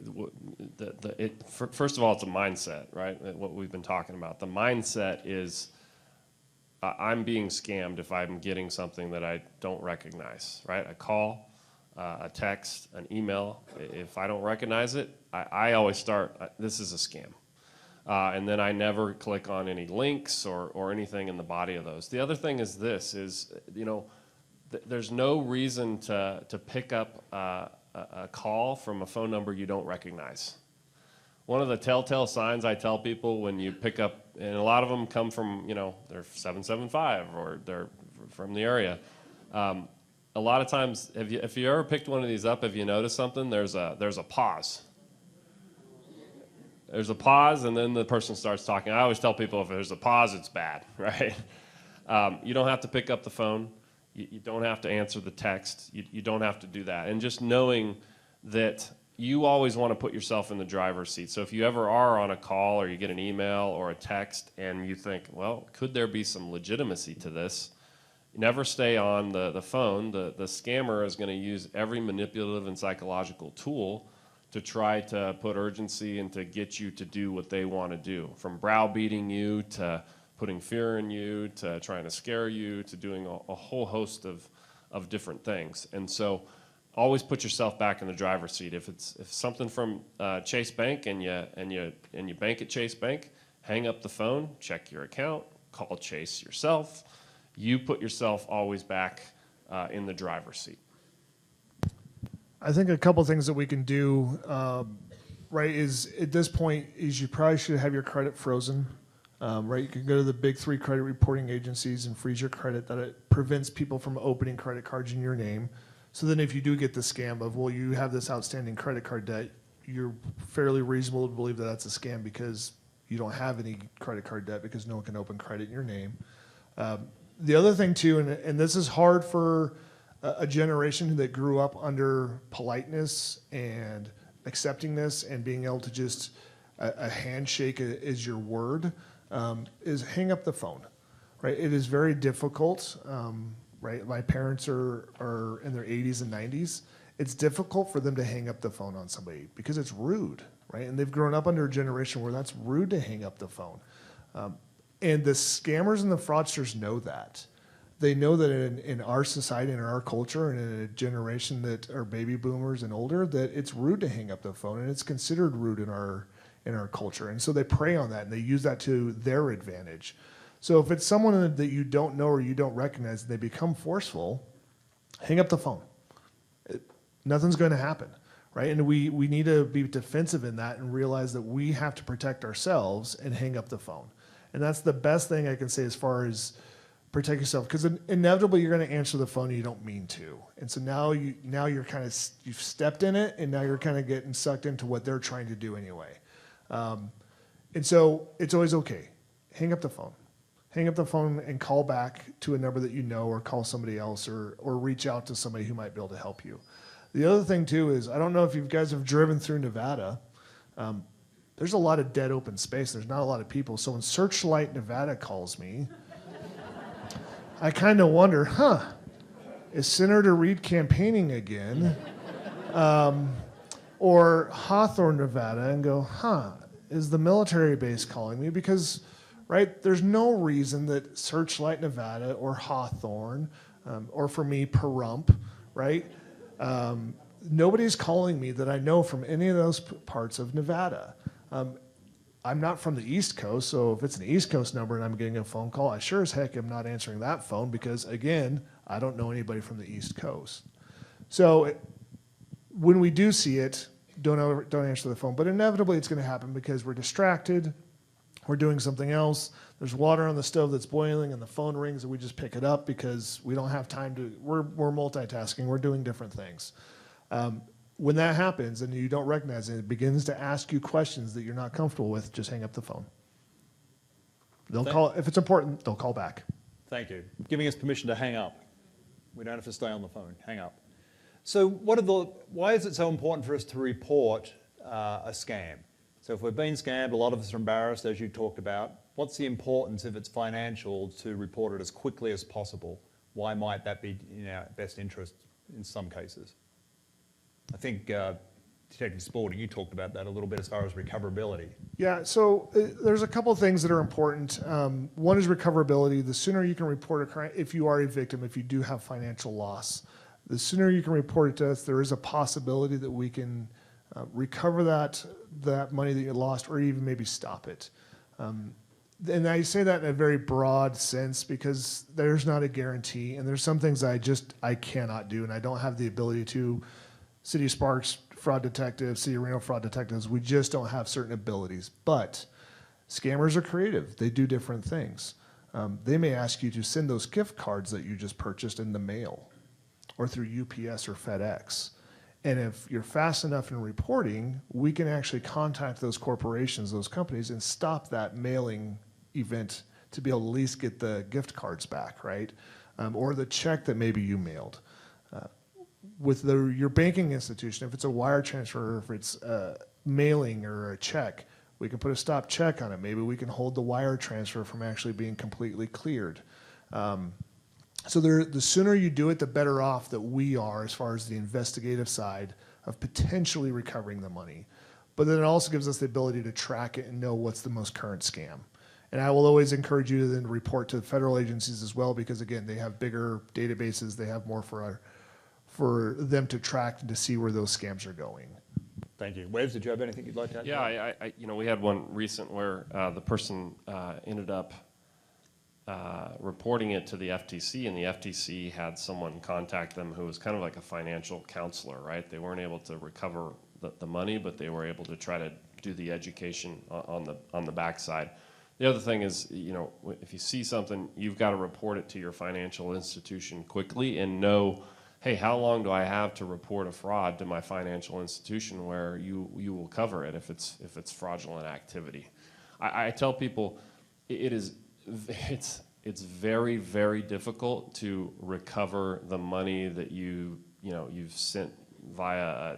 first of all, it's a mindset, right? What we've been talking about. The mindset is I'm being scammed if I'm getting something that I don't recognize, right? A call, a text, an email. If I don't recognize it, I always start, this is a scam. And then I never click on any links or anything in the body of those. The other thing is this, there's no reason to pick up a call from a phone number you don't recognize. One of the telltale signs I tell people when you pick up, and a lot of them come from, they're 775 or they're from the area. A lot of times, if you ever picked one of these up, have you noticed something? There's a pause. There's a pause, and then the person starts talking. I always tell people if there's a pause, it's bad, right? You don't have to pick up the phone. You don't have to answer the text. You don't have to do that. And just knowing that you always want to put yourself in the driver's seat. So if you ever are on a call or you get an email or a text and you think, well, could there be some legitimacy to this? Never stay on the phone. The scammer is going to use every manipulative and psychological tool to try to put urgency and to get you to do what they want to do, from browbeating you to putting fear in you to trying to scare you to doing a whole host of different things. And so always put yourself back in the driver's seat. If something from Chase Bank and you bank at Chase Bank, hang up the phone, check your account, call Chase yourself. You put yourself always back in the driver's seat. I think a couple things that we can do, right, is at this point is you probably should have your credit frozen. Right, you can go to the big 3 credit reporting agencies and freeze your credit. That it prevents people from opening credit cards in your name. So then if you do get the scam of, well, you have this outstanding credit card debt, you're fairly reasonable to believe that that's a scam because you don't have any credit card debt because no one can open credit in your name. The other thing too, and this is hard for a generation that grew up under politeness and acceptingness and being able to just a handshake is your word, is hang up the phone, right? It is very difficult, right? My parents are in their 80s and 90s. It's difficult for them to hang up the phone on somebody because it's rude, right? And they've grown up under a generation where that's rude to hang up the phone. And the scammers and the fraudsters know that. They know that in our society, in our culture, and in a generation that are baby boomers and older, that it's rude to hang up the phone, and it's considered rude in our culture. And so they prey on that, and they use that to their advantage. So if it's someone that you don't know or you don't recognize, and they become forceful, hang up the phone. Nothing's going to happen, right? And we need to be defensive in that and realize that we have to protect ourselves and hang up the phone. And that's the best thing I can say as far as protect yourself, because inevitably you're going to answer the phone and you don't mean to, and so now you're kind of, you've stepped in it, and now you're kind of getting sucked into what they're trying to do anyway. And so it's always okay. Hang up the phone. Hang up the phone and call back to a number that you know, or call somebody else, or reach out to somebody who might be able to help you. The other thing too is, I don't know if you guys have driven through Nevada. There's a lot of dead open space. There's not a lot of people. So when Searchlight Nevada calls me, I kind of wonder, is Senator Reed campaigning again? Or Hawthorne, Nevada, and go, is the military base calling me? Because, right, there's no reason that Searchlight, Nevada, or Hawthorne, or for me, Pahrump, right? Nobody's calling me that I know from any of those parts of Nevada. I'm not from the East Coast, so if it's an East Coast number and I'm getting a phone call, I sure as heck am not answering that phone, because, again, I don't know anybody from the East Coast. So when we do see it, don't answer the phone. But inevitably it's going to happen because we're distracted, we're doing something else, there's water on the stove that's boiling, and the phone rings, and we just pick it up because we don't have time to, we're multitasking, we're doing different things. When that happens and you don't recognize it, it begins to ask you questions that you're not comfortable with, just hang up the phone. They'll call, if it's important, they'll call back. Thank you. Giving us permission to hang up. We don't have to stay on the phone. Hang up. So why is it so important for us to report a scam? So if we're being scammed, a lot of us are embarrassed, as you talked about. What's the importance, if it's financial, to report it as quickly as possible? Why might that be in our best interest in some cases? I think Detective Spalding, you talked about that a little bit as far as recoverability. Yeah, so there's a couple of things that are important. One is recoverability. The sooner you can report a crime, if you are a victim, if you do have financial loss, the sooner you can report it to us, there is a possibility that we can recover that money that you lost, or even maybe stop it. And I say that in a very broad sense because there's not a guarantee, and there's some things I cannot do, and I don't have the ability to. City of Sparks fraud detectives, City of Reno fraud detectives, we just don't have certain abilities. But scammers are creative. They do different things. They may ask you to send those gift cards that you just purchased in the mail or through UPS or FedEx. And if you're fast enough in reporting, we can actually contact those corporations, those companies, and stop that mailing event to be able to at least get the gift cards back, right? Or the check that maybe you mailed. With your banking institution, if it's a wire transfer, or if it's mailing or a check, we can put a stop check on it. Maybe we can hold the wire transfer from actually being completely cleared. So the sooner you do it, the better off that we are as far as the investigative side of potentially recovering the money. But then it also gives us the ability to track it and know what's the most current scam. And I will always encourage you to then report to the federal agencies as well, because again, they have bigger databases, they have more for them to track and to see where those scams are going. Thank you. Wes, did you have anything you'd like to add? Yeah, we had one recent where the person ended up reporting it to the FTC, and the FTC had someone contact them who was kind of like a financial counselor, right? They weren't able to recover the money, but they were able to try to do the education on the backside. The other thing is, if you see something, you've got to report it to your financial institution quickly and know, hey, how long do I have to report a fraud to my financial institution where you will cover it if it's fraudulent activity. I tell people it's very, very difficult to recover the money that you've sent via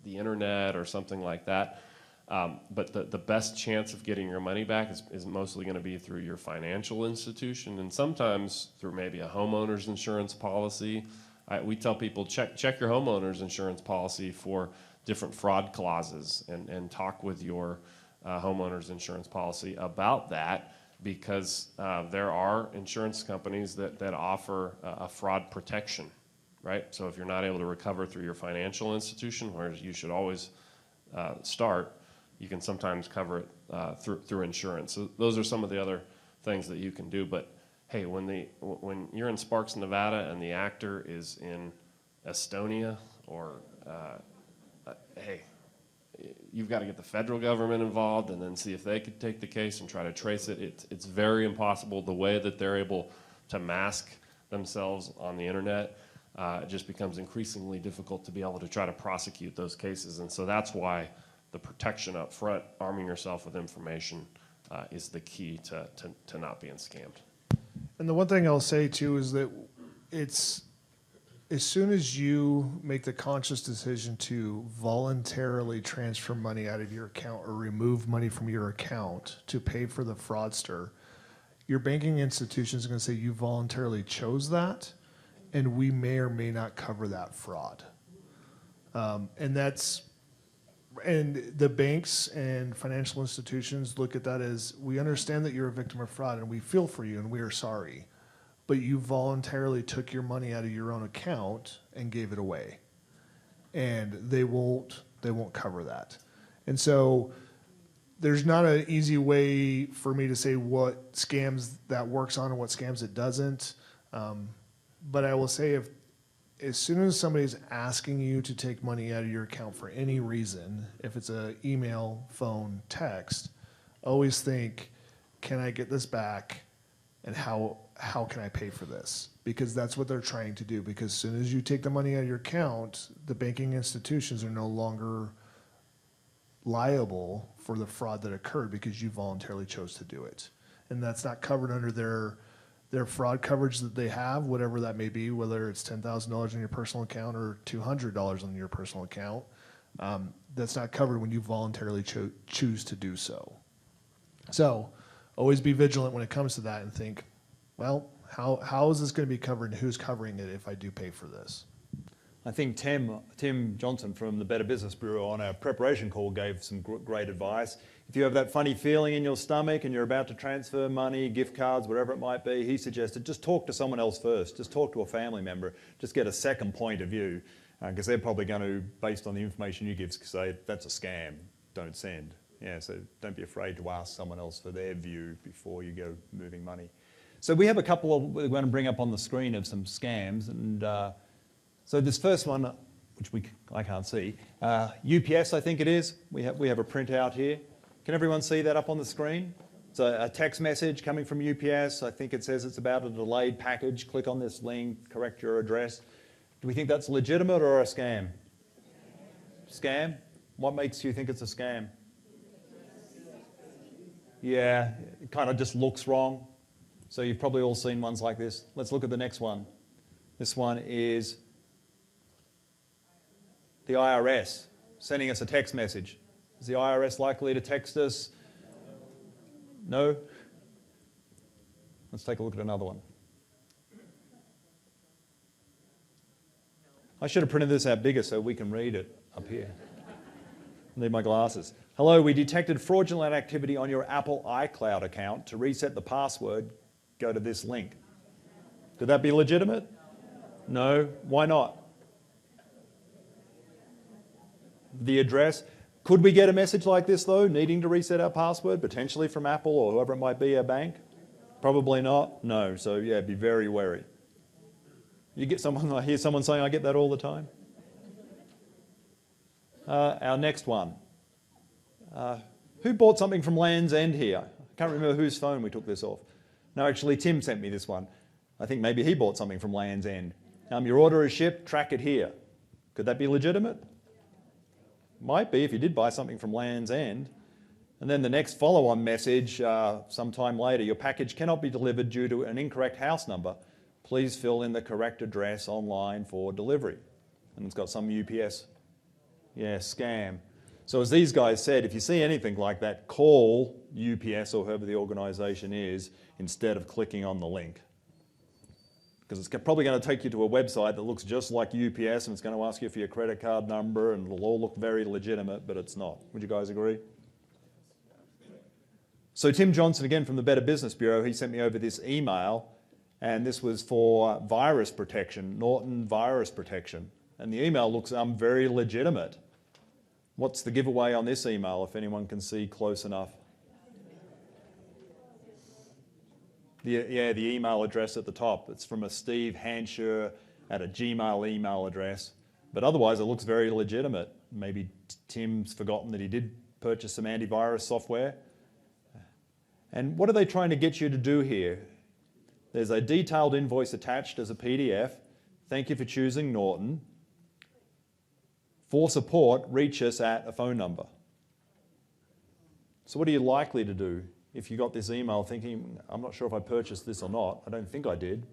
the internet or something like that. But the best chance of getting your money back is mostly going to be through your financial institution, and sometimes through maybe a homeowner's insurance policy. We tell people, check your homeowner's insurance policy for different fraud clauses, and talk with your homeowner's insurance policy about that, because there are insurance companies that offer a fraud protection, right? So if you're not able to recover through your financial institution, where you should always start, you can sometimes cover it through insurance. So those are some of the other things that you can do. But hey, when you're in Sparks, Nevada, and the actor is in Estonia, or hey, you've got to get the federal government involved and then see if they could take the case and try to trace it. It's very impossible the way that they're able to mask themselves on the internet. It just becomes increasingly difficult to be able to try to prosecute those cases. And so that's why the protection up front, arming yourself with information, is the key to not being scammed. And the one thing I'll say too is that it's, as soon as you make the conscious decision to voluntarily transfer money out of your account or remove money from your account to pay for the fraudster, your banking institution is going to say you voluntarily chose that, and we may or may not cover that fraud. And the banks and financial institutions look at that as, we understand that you're a victim of fraud and we feel for you and we are sorry, but you voluntarily took your money out of your own account and gave it away. And they won't cover that. And so there's not an easy way for me to say what scams that works on and what scams it doesn't. But I will say, as soon as somebody's asking you to take money out of your account for any reason, if it's an email, phone, text, always think, can I get this back? And how can I pay for this? Because that's what they're trying to do. Because as soon as you take the money out of your account, the banking institutions are no longer liable for the fraud that occurred because you voluntarily chose to do it. And that's not covered under their fraud coverage that they have, whatever that may be, whether it's $10,000 in your personal account or $200 on your personal account. That's not covered when you voluntarily choose to do so. So always be vigilant when it comes to that and think, well, how is this going to be covered and who's covering it if I do pay for this? I think Tim Johnson from the Better Business Bureau on our preparation call gave some great advice. If you have that funny feeling in your stomach and you're about to transfer money, gift cards, whatever it might be, he suggested just talk to someone else first. Just talk to a family member. Just get a second point of view, because they're probably going to, based on the information you give, say that's a scam, don't send. Yeah, so don't be afraid to ask someone else for their view before you go moving money. So we have a couple of, we're going to bring up on the screen of some scams, and so this first one, which I can't see, UPS I think it is. We have a printout here. Can everyone see that up on the screen? It's a text message coming from UPS. I think it says it's about a delayed package. Click on this link, correct your address. Do we think that's legitimate or a scam? Scam? What makes you think it's a scam? Yeah, it kind of just looks wrong. So you've probably all seen ones like this. Let's look at the next one. This one is the IRS sending us a text message. Is the IRS likely to text us? No? Let's take a look at another one. I should have printed this out bigger so we can read it up here. Need my glasses. Hello, we detected fraudulent activity on your Apple iCloud account. To reset the password, go to this link. Could that be legitimate? No. Why not? The address. Could we get a message like this though, needing to reset our password, potentially from Apple or whoever it might be, our bank? Probably not. No. So yeah, be very wary. You get someone, I hear someone saying, I get that all the time. Our next one. Who bought something from Land's End here? I can't remember whose phone we took this off. No, actually Tim sent me this one. I think maybe he bought something from Land's End. Your order is shipped, track it here. Could that be legitimate? Might be if you did buy something from Land's End. And then the next follow-on message sometime later, your package cannot be delivered due to an incorrect house number. Please fill in the correct address online for delivery. And it's got some UPS, scam. So as these guys said, if you see anything like that, call UPS or whoever the organisation is instead of clicking on the link. Because it's probably going to take you to a website that looks just like UPS and it's going to ask you for your credit card number and it'll all look very legitimate, but it's not. Would you guys agree? So Tim Johnson, again from the Better Business Bureau, he sent me over this email, and this was for virus protection, Norton virus protection. And the email looks very legitimate. What's the giveaway on this email, if anyone can see close enough? The email address at the top. It's from a Steve Hansher at a Gmail email address. But otherwise, it looks very legitimate. maybe Tim's forgotten that he did purchase some antivirus software. And what are they trying to get you to do here? There's a detailed invoice attached as a PDF. Thank you for choosing Norton. For support, reach us at a phone number. So what are you likely to do if you got this email thinking, I'm not sure if I purchased this or not? I don't think I did.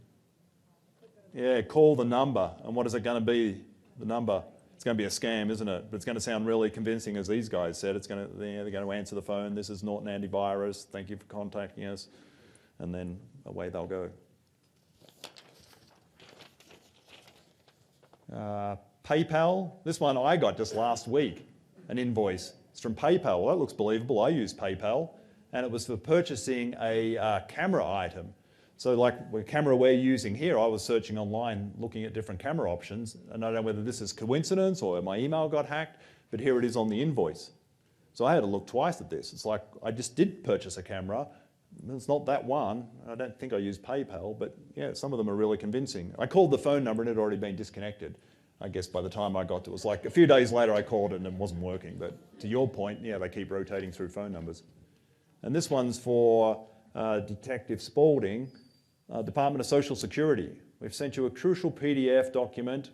Yeah, call the number. And what is it going to be? The number. It's going to be a scam, isn't it? But it's going to sound really convincing, as these guys said. It's going to, they're going to answer the phone. This is Norton Antivirus. Thank you for contacting us. And then away they'll go. PayPal. This one I got just last week, an invoice. It's from PayPal. Well, that looks believable. I use PayPal. And it was for purchasing a camera item. So like the camera we're using here, I was searching online looking at different camera options. And I don't know whether this is coincidence or my email got hacked, but here it is on the invoice. So I had to look twice at this. It's like I just did purchase a camera. It's not that one. I don't think I used PayPal, but yeah, some of them are really convincing. I called the phone number and it had already been disconnected. I guess by the time I got to it, was like a few days later I called it and it wasn't working. But to your point, yeah, they keep rotating through phone numbers. And this one's for Detective Spaulding, Department of Social Security. We've sent you a crucial PDF document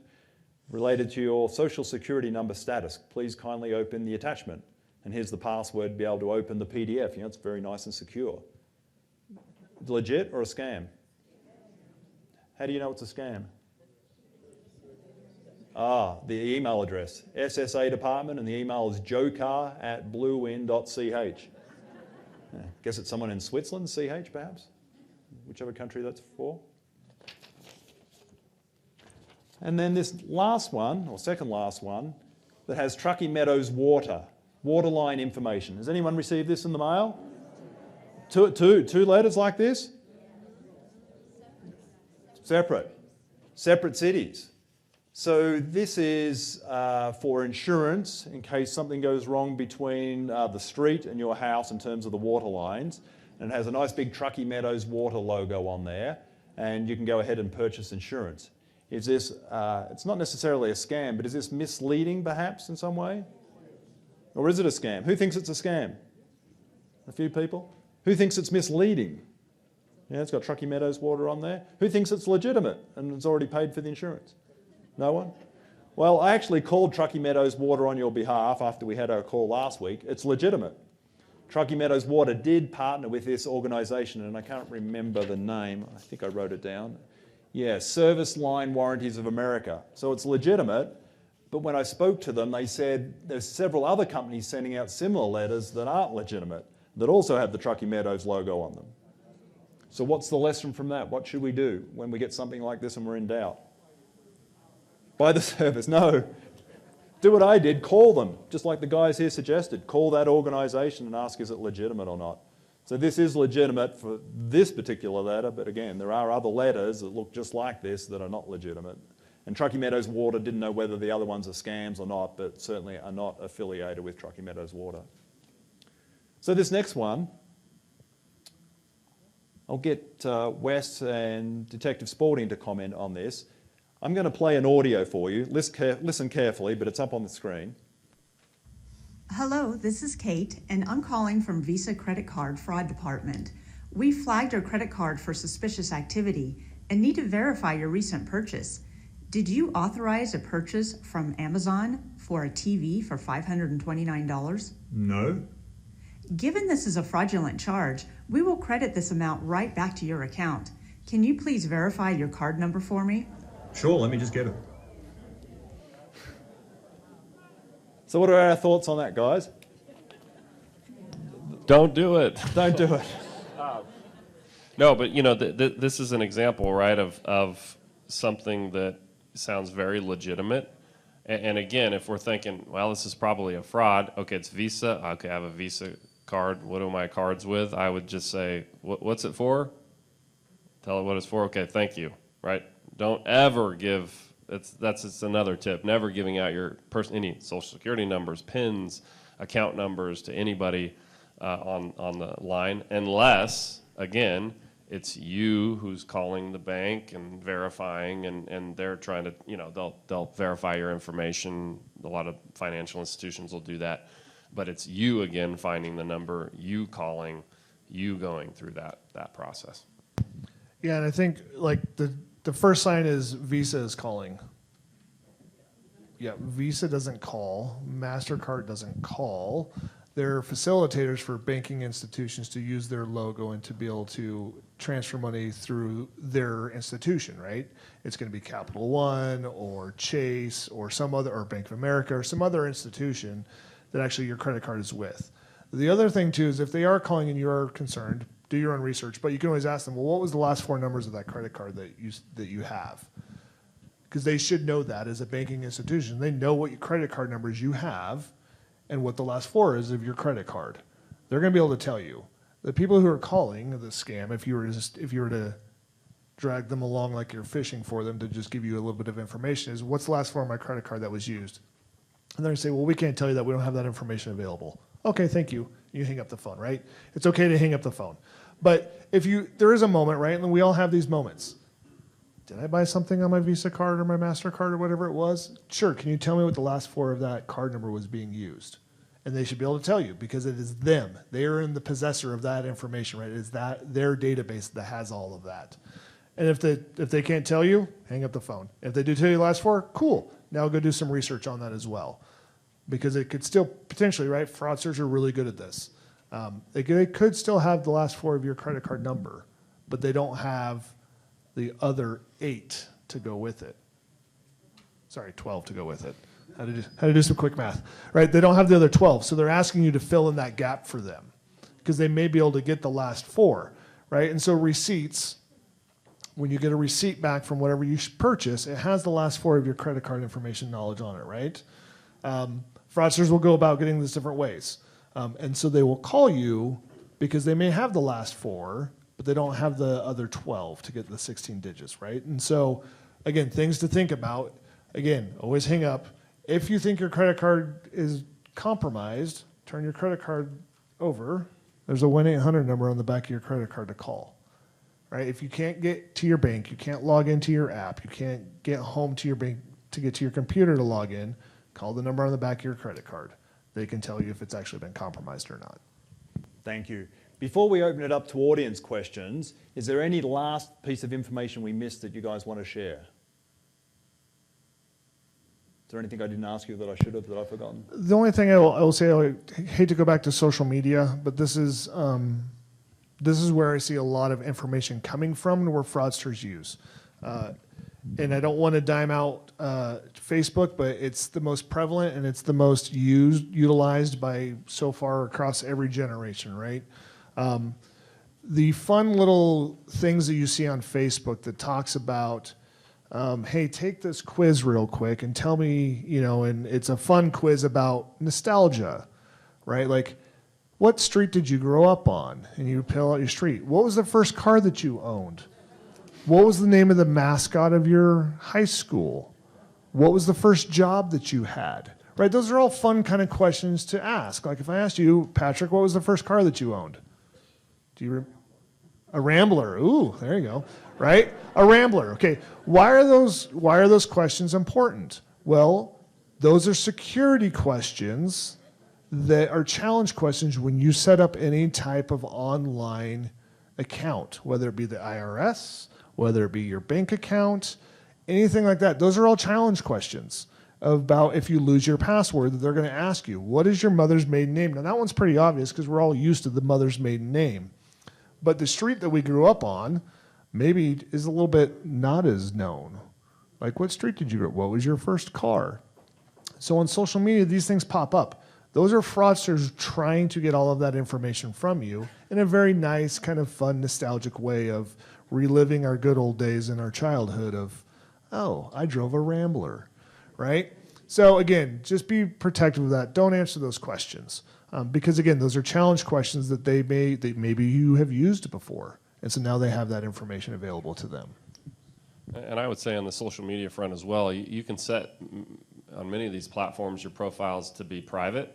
related to your Social Security number status. Please kindly open the attachment. And here's the password to be able to open the PDF. You know, it's very nice and secure. Legit or a scam? How do you know it's a scam? The email address. SSA department, and the email is jocar@bluewin.ch. Guess it's someone in Switzerland, CH perhaps? Whichever country that's for. And then this last one, or second last one, that has Truckee Meadows water line information. Has anyone received this in the mail? Two letters like this? Separate cities. So this is for insurance in case something goes wrong between the street and your house in terms of the water lines. And it has a nice big Truckee Meadows water logo on there. And you can go ahead and purchase insurance. Is this, it's not necessarily a scam, but is this misleading perhaps in some way? Or is it a scam? Who thinks it's a scam? A few people? Who thinks it's misleading? Yeah, it's got Truckee Meadows water on there. Who thinks it's legitimate and it's already paid for the insurance? No one? Well, I actually called Truckee Meadows Water on your behalf after we had our call last week. It's legitimate. Truckee Meadows Water did partner with this organisation, and I can't remember the name. I think I wrote it down. Yeah, Service Line Warranties of America. So it's legitimate, but when I spoke to them, they said there's several other companies sending out similar letters that aren't legitimate, that also have the Truckee Meadows logo on them. So what's the lesson from that? What should we do when we get something like this and we're in doubt? Buy the service. No. Do what I did, call them, just like the guys here suggested. Call that organisation and ask, is it legitimate or not? So this is legitimate for this particular letter, but again, there are other letters that look just like this that are not legitimate. And Truckee Meadows Water didn't know whether the other ones are scams or not, but certainly are not affiliated with Truckee Meadows Water. So this next one, I'll get Wes and Detective Spaulding to comment on this. I'm going to play an audio for you. Listen carefully, but it's up on the screen. Hello, this is Kate, and I'm calling from Visa Credit Card Fraud Department. We flagged your credit card for suspicious activity and need to verify your recent purchase. Did you authorize a purchase from Amazon for a TV for $529? No. Given this is a fraudulent charge, we will credit this amount right back to your account. Can you please verify your card number for me? Sure, let me just get it. So what are our thoughts on that, guys? Don't do it. Don't do it. No, but you know, this is an example, right, of something that sounds very legitimate. And again, if we're thinking, well, this is probably a fraud. Okay, it's Visa. Okay, I have a Visa card. What are my cards with? I would just say, what's it for? Tell it what it's for. Okay, thank you. Right? Don't ever give. That's another tip. Never giving out your any social security numbers, PINs, account numbers to anybody on the line, unless again It's you who's calling the bank and verifying, and they're trying to, they'll verify your information. A lot of financial institutions will do that. But it's you, again, finding the number, you calling, you going through that process. Yeah, and I think like the first sign is Visa is calling. Yeah, Visa doesn't call. MasterCard doesn't call. They're facilitators for banking institutions to use their logo and to be able to transfer money through their institution, right? It's going to be Capital One or Chase or some other, or Bank of America or some other institution that actually your credit card is with. The other thing too is if they are calling and you are concerned, do your own research, but you can always ask them, well, what was the last 4 numbers of that credit card that you have? Because they should know that as a banking institution. They know what credit card numbers you have and what the last 4 is of your credit card. They're going to be able to tell you. The people who are calling the scam, if you were to drag them along like you're fishing for them to just give you a little bit of information, is what's the last 4 of my credit card that was used? And they're going to say, well, we can't tell you that. We don't have that information available. Okay, thank you. You hang up the phone, right? It's okay to hang up the phone. But there is a moment, right? And we all have these moments. Did I buy something on my Visa card or my MasterCard or whatever it was? Sure, can you tell me what the last 4 of that card number was being used? And they should be able to tell you because it is them. They are in the possessor of that information, right? It is their database that has all of that. And if they can't tell you, hang up the phone. If they do tell you the last 4, cool. Now go do some research on that as well. Because it could still potentially, right? Fraudsters are really good at this. They could still have the last 4 of your credit card number, but they don't have the other 8 to go with it. Sorry, 12 to go with it. How to do some quick math, right? They don't have the other 12, so they're asking you to fill in that gap for them because they may be able to get the last 4, right? And so receipts, when you get a receipt back from whatever you purchase, it has the last 4 of your credit card information knowledge on it, right? Fraudsters will go about getting this different ways. And so they will call you because they may have the last 4, but they don't have the other 12 to get the 16 digits, right? And so, again, things to think about. Again, always hang up. If you think your credit card is compromised, turn your credit card over. There's a 1-800 number on the back of your credit card to call, right? If you can't get to your bank, you can't log into your app, you can't get home to your bank to get to your computer to log in, call the number on the back of your credit card. They can tell you if it's actually been compromised or not. Thank you. Before we open it up to audience questions, is there any last piece of information we missed that you guys want to share? Is there anything I didn't ask you that I should have, that I've forgotten? The only thing I will say, I hate to go back to social media, but this is where I see a lot of information coming from and where fraudsters use. And I don't want to dime out Facebook, but it's the most prevalent and it's the most utilized by so far across every generation, right? The fun little things that you see on Facebook that talks about, hey, take this quiz real quick and tell me, and it's a fun quiz about nostalgia, right? Like, what street did you grow up on? And you fill out your street. What was the first car that you owned? What was the name of the mascot of your high school? What was the first job that you had? Right? Those are all fun kind of questions to ask. Like if I asked you, Patrick, what was the first car that you owned? A Rambler. Ooh, there you go. Right? A Rambler. Okay. Why are those questions important? Well, those are security questions that are challenge questions when you set up any type of online account, whether it be the IRS, whether it be your bank account, anything like that. Those are all challenge questions about if you lose your password that they're going to ask you. What is your mother's maiden name? Now, that one's pretty obvious because we're all used to the mother's maiden name. But the street that we grew up on maybe is a little bit not as known. Like, what street did you grow up? What was your first car? So on social media, these things pop up. Those are fraudsters trying to get all of that information from you in a very nice, kind of fun, nostalgic way of reliving our good old days in our childhood of, oh, I drove a Rambler, right? So again, just be protective of that. Don't answer those questions because again, those are challenge questions that maybe you have used before, and so now they have that information available to them. And I would say on the social media front as well, you can set on many of these platforms your profiles to be private,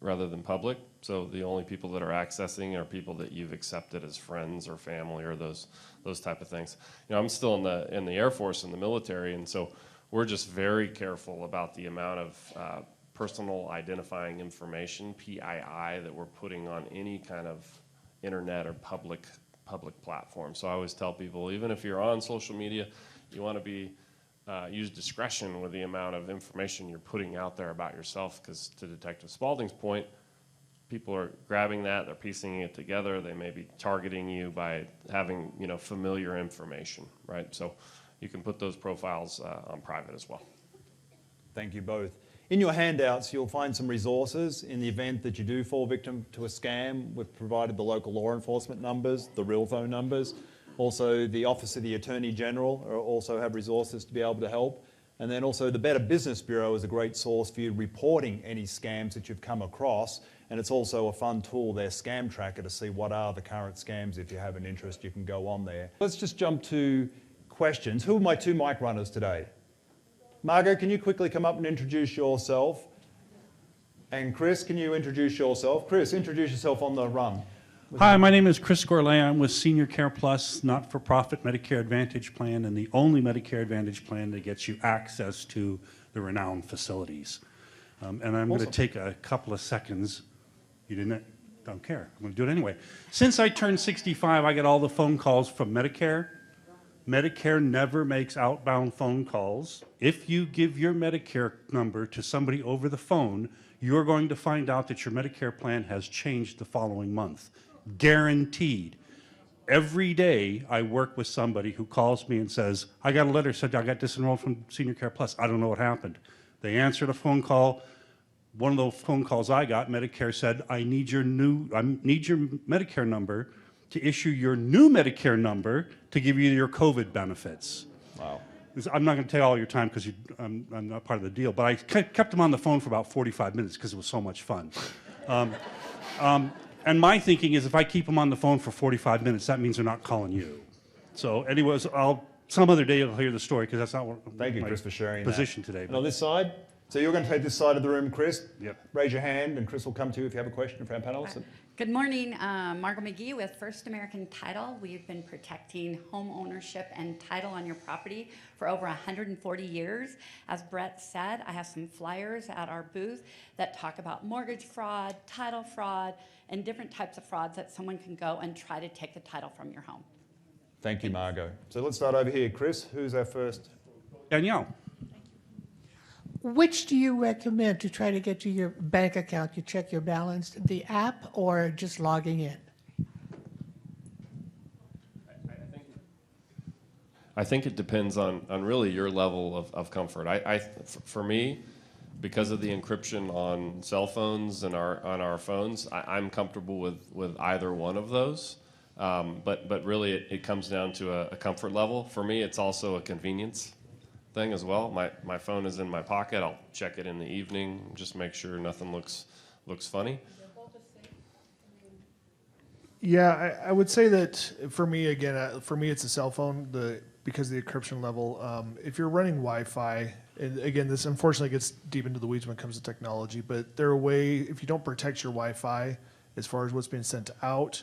rather than public. So the only people that are accessing are people that you've accepted as friends or family or those type of things. I'm still in the Air Force and the military, and so we're just very careful about the amount of personal identifying information, PII, that we're putting on any kind of internet or public platform. So I always tell people, even if you're on social media, you want to use discretion with the amount of information you're putting out there about yourself, because to Detective Spaulding's point, people are grabbing that, they're piecing it together, they may be targeting you by having familiar information, right? So you can put those profiles on private as well. Thank you both. In your handouts, you'll find some resources in the event that you do fall victim to a scam. We've provided the local law enforcement numbers, the real phone numbers. Also, the Office of the Attorney General also have resources to be able to help. And then also the Better Business Bureau is a great source for you reporting any scams that you've come across. And it's also a fun tool, their scam tracker, to see what are the current scams. If you have an interest, you can go on there. Let's just jump to questions. Who are my two mic runners today? Margot, can you quickly come up and introduce yourself? And Chris, can you introduce yourself? Chris, introduce yourself on the run. Hi, my name is Chris Gourlay. I'm with Senior Care Plus, not-for-profit Medicare Advantage plan, and the only Medicare Advantage plan that gets you access to the renowned facilities. And I'm going to take a couple of seconds. You don't care. I'm going to do it anyway. Since I turned 65, I get all the phone calls from Medicare. Medicare never makes outbound phone calls. If you give your Medicare number to somebody over the phone, you're going to find out that your Medicare plan has changed the following month. Guaranteed. Every day I work with somebody who calls me and says, I got a letter said I got disenrolled from Senior Care Plus. I don't know what happened. They answered a phone call. One of those phone calls I got, Medicare said, I need your Medicare number to issue your new Medicare number to give you your COVID benefits. Wow. I'm not going to take all your time because I'm not part of the deal, but I kept them on the phone for about 45 minutes because it was so much fun. And my thinking is if I keep them on the phone for 45 minutes, that means they're not calling you. So anyways, some other day you'll hear the story because that's not what Thank you, Chris, for sharing position that. today. And on this side? So you're going to take this side of the room, Chris? Yep. Raise your hand and Chris will come to you if you have a question for our panelists. Good morning, Margot McGee with First American Title. We've been protecting home ownership and title on your property for over 140 years. As Brett said, I have some flyers at our booth that talk about mortgage fraud, title fraud, and different types of frauds that someone can go and try to take the title from your home. Thank you, Margot. So let's start over here. Chris, who's our first? Danielle. Which do you recommend to try to get to your bank account? You check your balance, the app, or just logging in? I think it depends on really your level of comfort. For me, because of the encryption on cell phones and on our phones, I'm comfortable with either one of those. But really, it comes down to a comfort level. For me, it's also a convenience thing as well. My phone is in my pocket. I'll check it in the evening, just make sure nothing looks funny. Yeah, I would say that for me, again, for me, it's a cell phone. Because of the encryption level, if you're running Wi-Fi, and again, this unfortunately gets deep into the weeds when it comes to technology, but there are ways, if you don't protect your Wi-Fi as far as what's being sent out,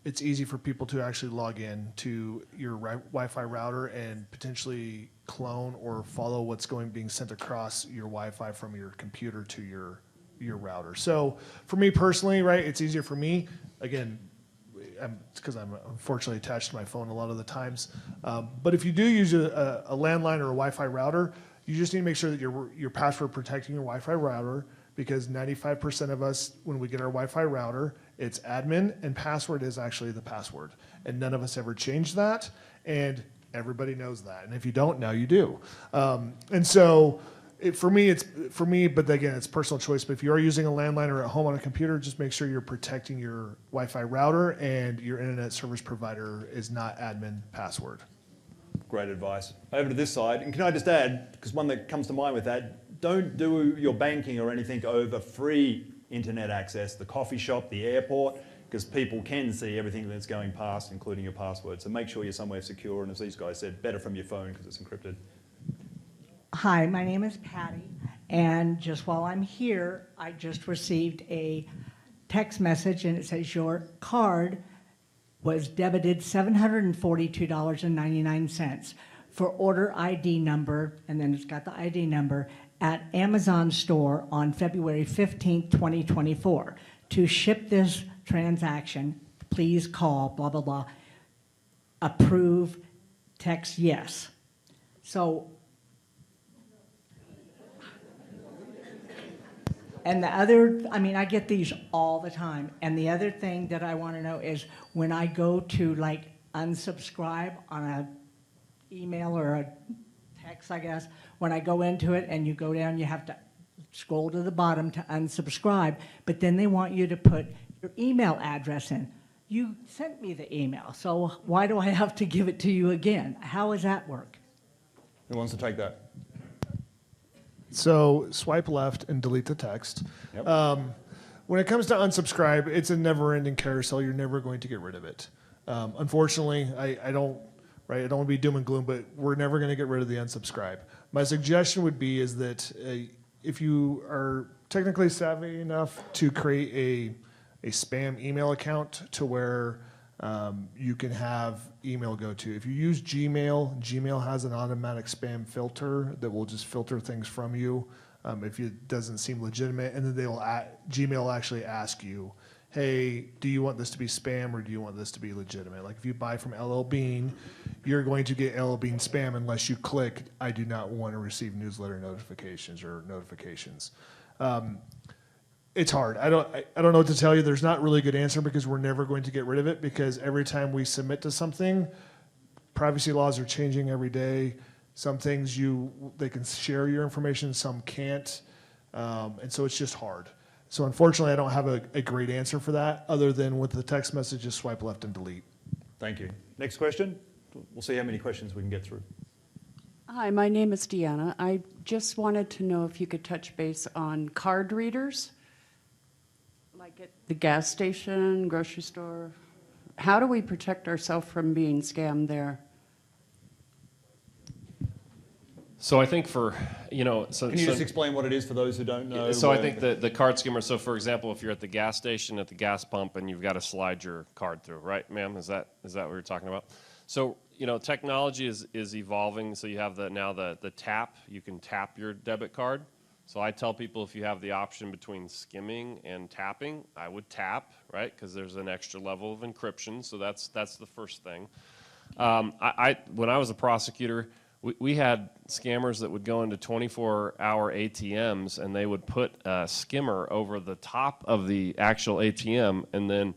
it's easy for people to actually log in to your Wi-Fi router and potentially clone or follow what's being sent across your Wi-Fi from your computer to your router. So for me personally, right, it's easier for me. Again, it's because I'm unfortunately attached to my phone a lot of the times. But if you do use a landline or a Wi-Fi router, you just need to make sure that you're password protecting your Wi-Fi router, because 95% of us, when we get our Wi-Fi router, it's admin and password is actually the password. And none of us ever change that, and everybody knows that. And if you don't, now you do. And so for me, but again, it's personal choice. But if you are using a landline or at home on a computer, just make sure you're protecting your Wi-Fi router and your internet service provider is not admin password. Great advice. Over to this side, and can I just add, because one that comes to mind with that, don't do your banking or anything over free internet access, the coffee shop, the airport, because people can see everything that's going past, including your password. So make sure you're somewhere secure, and as these guys said, better from your phone because it's encrypted. Hi, my name is Patty, And just while I'm here, I just received a text message, and it says your card was debited $742.99 for order ID number, and then it's got the ID number, at Amazon store on February 15th, 2024. To ship this transaction, please call, blah, blah, blah, approve, text yes. So, and the other, I mean, I get these all the time. And the other thing that I want to know is when I go to like unsubscribe on a email or a text, I guess, when I go into it and you go down, you have to scroll to the bottom to unsubscribe, but then they want you to put your email address in. You sent me the email, so why do I have to give it to you again? How does that work? Who wants to take that? So swipe left and delete the text. Yep. When it comes to unsubscribe, it's a never-ending carousel. You're never going to get rid of it. Unfortunately, I don't want to be doom and gloom, but we're never going to get rid of the unsubscribe. My suggestion would be is that if you are technically savvy enough to create a spam email account to where you can have email go to. If you use Gmail, Gmail has an automatic spam filter that will just filter things from you if it doesn't seem legitimate, and then Gmail will actually ask you, hey, do you want this to be spam or do you want this to be legitimate? Like if you buy from LL Bean, you're going to get LL Bean spam unless you click, I do not want to receive newsletter notifications or notifications. It's hard. I don't know what to tell you. There's not really a good answer because we're never going to get rid of it because every time we submit to something, privacy laws are changing every day. Some things they can share your information, some can't. And so it's just hard. So unfortunately, I don't have a great answer for that other than with the text message, just swipe left and delete. Thank you. Next question. We'll see how many questions we can get through. Hi, my name is Deanna. I just wanted to know if you could touch base on card readers, like at the gas station, grocery store. How do we protect ourselves from being scammed there? So I think for, Can you just explain what it is for those who don't know? So I think the card skimmer, so for example, if you're at the gas station, at the gas pump, and you've got to slide your card through, right, ma'am? Is that what you're talking about? So, technology is evolving. So you have now the tap. You can tap your debit card. So I tell people if you have the option between skimming and tapping, I would tap, right? Because there's an extra level of encryption. So that's the first thing. When I was a prosecutor, we had scammers that would go into 24-hour ATMs and they would put a skimmer over the top of the actual ATM, and then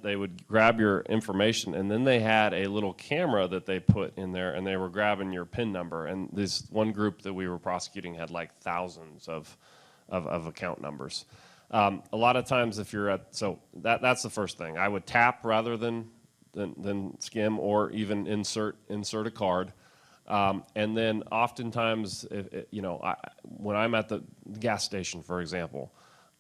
they would grab your information, and then they had a little camera that they put in there, and they were grabbing your PIN number. And this one group that we were prosecuting had like thousands of account numbers. A lot of times, if you're that's the first thing. I would tap rather than skim or even insert a card. And then oftentimes, when I'm at the gas station, for example,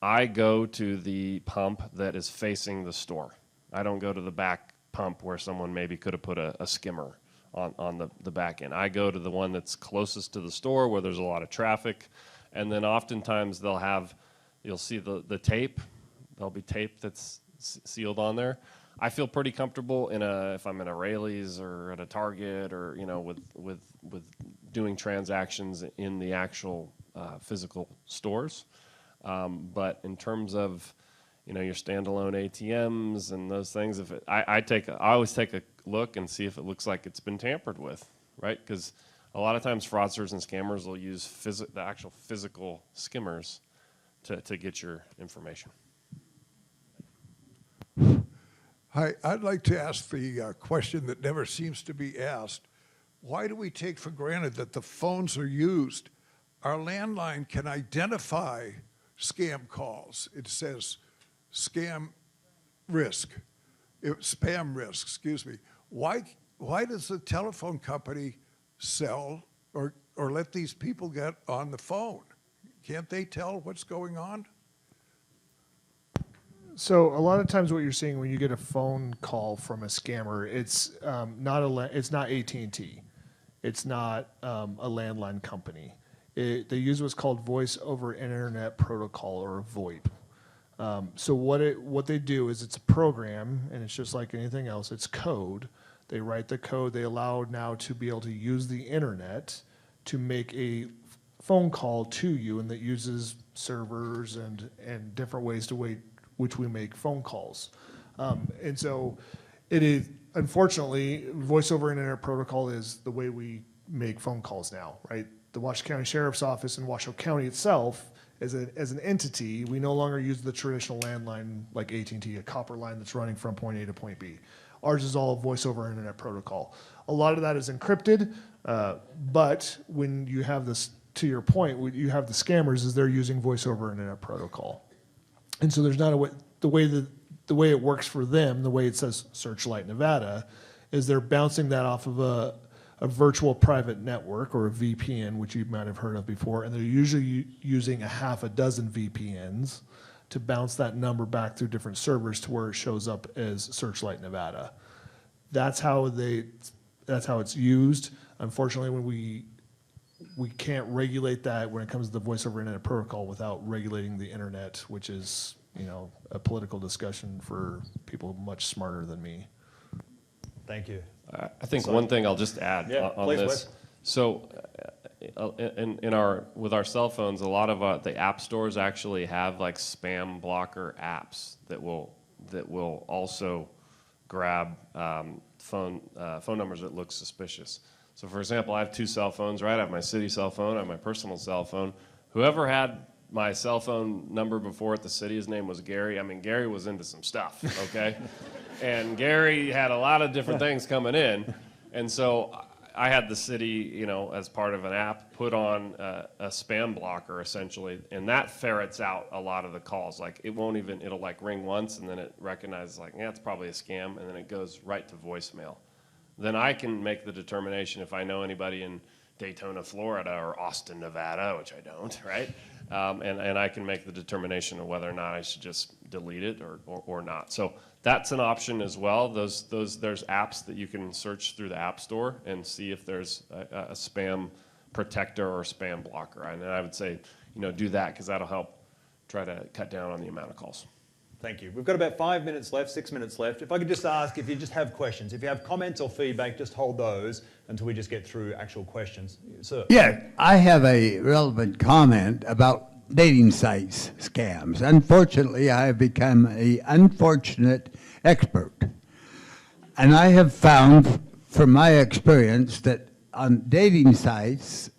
I go to the pump that is facing the store. I don't go to the back pump where someone maybe could have put a skimmer on the back end. I go to the one that's closest to the store where there's a lot of traffic. And then oftentimes you'll see the tape. There'll be tape that's sealed on there. I feel pretty comfortable if I'm in a Raley's or at a Target or with doing transactions in the actual physical stores. But in terms of your standalone ATMs and those things, I always take a look and see if it looks like it's been tampered with, right? Because a lot of times fraudsters and scammers will use the actual physical skimmers to get your information. Hi, I'd like to ask the question that never seems to be asked. Why do we take for granted that the phones are used? Our landline can identify scam calls. It says spam risk, excuse me. Why does the telephone company sell or let these people get on the phone? Can't they tell what's going on? So a lot of times what you're seeing when you get a phone call from a scammer, it's not AT&T. It's not a landline company. They use what's called Voice over Internet Protocol, or VoIP. So what they do is, it's a program, and it's just like anything else. It's code. They write the code. They allow now to be able to use the internet to make a phone call to you, and that uses servers and different ways which we make phone calls. And so it is, unfortunately, Voice over Internet Protocol is the way we make phone calls now, right? The Washoe County Sheriff's Office in Washoe County itself, as an entity, we no longer use the traditional landline like AT&T, a copper line that's running from point A to point B. Ours is all Voice over Internet Protocol. A lot of that is encrypted, but when you have this, to your point, when you have the scammers, is they're using Voice over Internet Protocol. And so there's not a way, the way it works for them, the way it says Searchlight Nevada, is they're bouncing that off of a virtual private network, or a VPN, which you might have heard of before, and they're usually using a half a dozen VPNs to bounce that number back through different servers to where it shows up as Searchlight Nevada. That's how it's used. Unfortunately, when we can't regulate that when it comes to the Voice over Internet Protocol without regulating the internet, which is, a political discussion for people much smarter than me. Thank you. I think one thing I'll just add on please, this. Wes. So, with our cell phones, a lot of the app stores actually have like spam blocker apps that will also grab phone numbers that look suspicious. So, for example, I have 2 cell phones, right? I have my city cell phone, I have my personal cell phone. Whoever had my cell phone number before at the city, his name was Gary. I mean, Gary was into some stuff, okay? And Gary had a lot of different things coming in. And so I had the city, as part of an app, put on a spam blocker, essentially. And that ferrets out a lot of the calls. Like, it'll like ring once, and then it recognizes, like, it's probably a scam, and then it goes right to voicemail. Then I can make the determination if I know anybody in Daytona, Florida, or Austin, Nevada, which I don't, right? And I can make the determination of whether or not I should just delete it or not. So that's an option as well. There's apps that you can search through the App Store and see if there's a spam protector or spam blocker. And I would say, do that, because that'll help try to cut down on the amount of calls. Thank you. We've got about 5 minutes left, 6 minutes left. If I could just ask, if you just have questions, if you have comments or feedback, just hold those until we just get through actual questions. Sir. Yeah, I have a relevant comment about dating sites scams. Unfortunately, I have become an unfortunate expert. And I have found, from my experience, that on dating sites,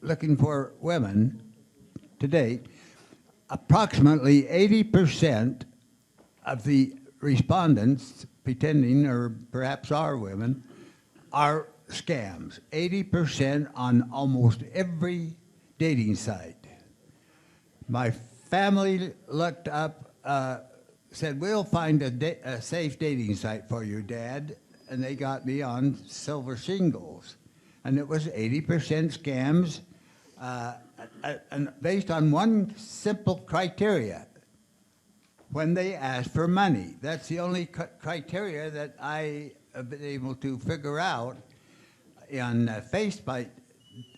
looking for women to date, approximately 80% of the respondents, pretending or perhaps are women, are scams. 80% on almost every dating site. My family looked up, said, we'll find a safe dating site for you, Dad, and they got me on Silver Singles. And it was 80% scams, and based on one simple criteria, when they ask for money. That's the only criteria that I have been able to figure out on a Facebook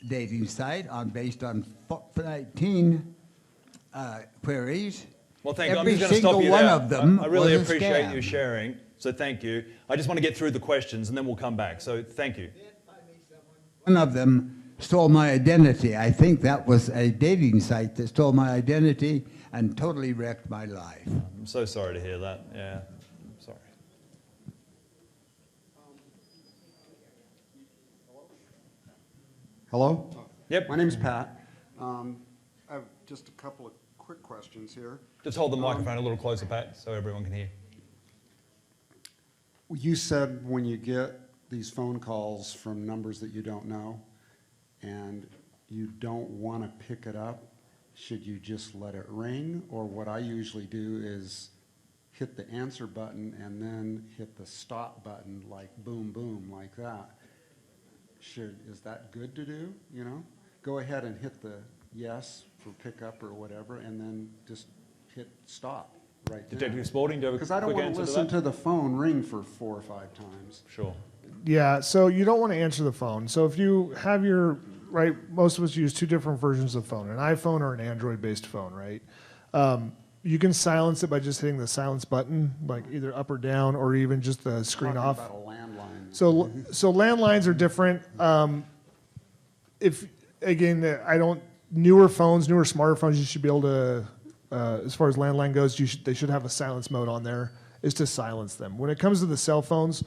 dating site based on 19 queries. Well, thank you. I'm Every just going to stop you single there. one of them I really was a appreciate scam. you sharing, so thank you. I just want to get through the questions, and then we'll come back. So thank you. One of them stole my identity. I think that was a dating site that stole my identity and totally wrecked my life. I'm so sorry to hear that. Yeah, I'm sorry. Hello? Yep. My name's Pat. I have just a couple of quick questions here. Just hold the microphone a little closer, Pat, so everyone can hear. You said when you get these phone calls from numbers that you don't know and you don't want to pick it up, should you just let it ring? Or what I usually do is hit the answer button and then hit the stop button, like boom, boom, like that. Is that good to do, Go ahead and hit the yes for pickup or whatever, and then just hit stop right there. Detective Spaulding, do you have a Because I don't quick want to answer listen that? to the phone ring for 4 or 5 times. Sure. Yeah, so you don't want to answer the phone. So if you have your right? Most of us use two different versions of phone, an iPhone or an Android-based phone, right? You can silence it by just hitting the silence button, like either up or down, or even just the screen Talking off. about a landline. So landlines are different. If again, newer phones, newer smartphones, you should be able to, as far as landline goes, they should have a silence mode on there, is to silence them. When it comes to the cell phones,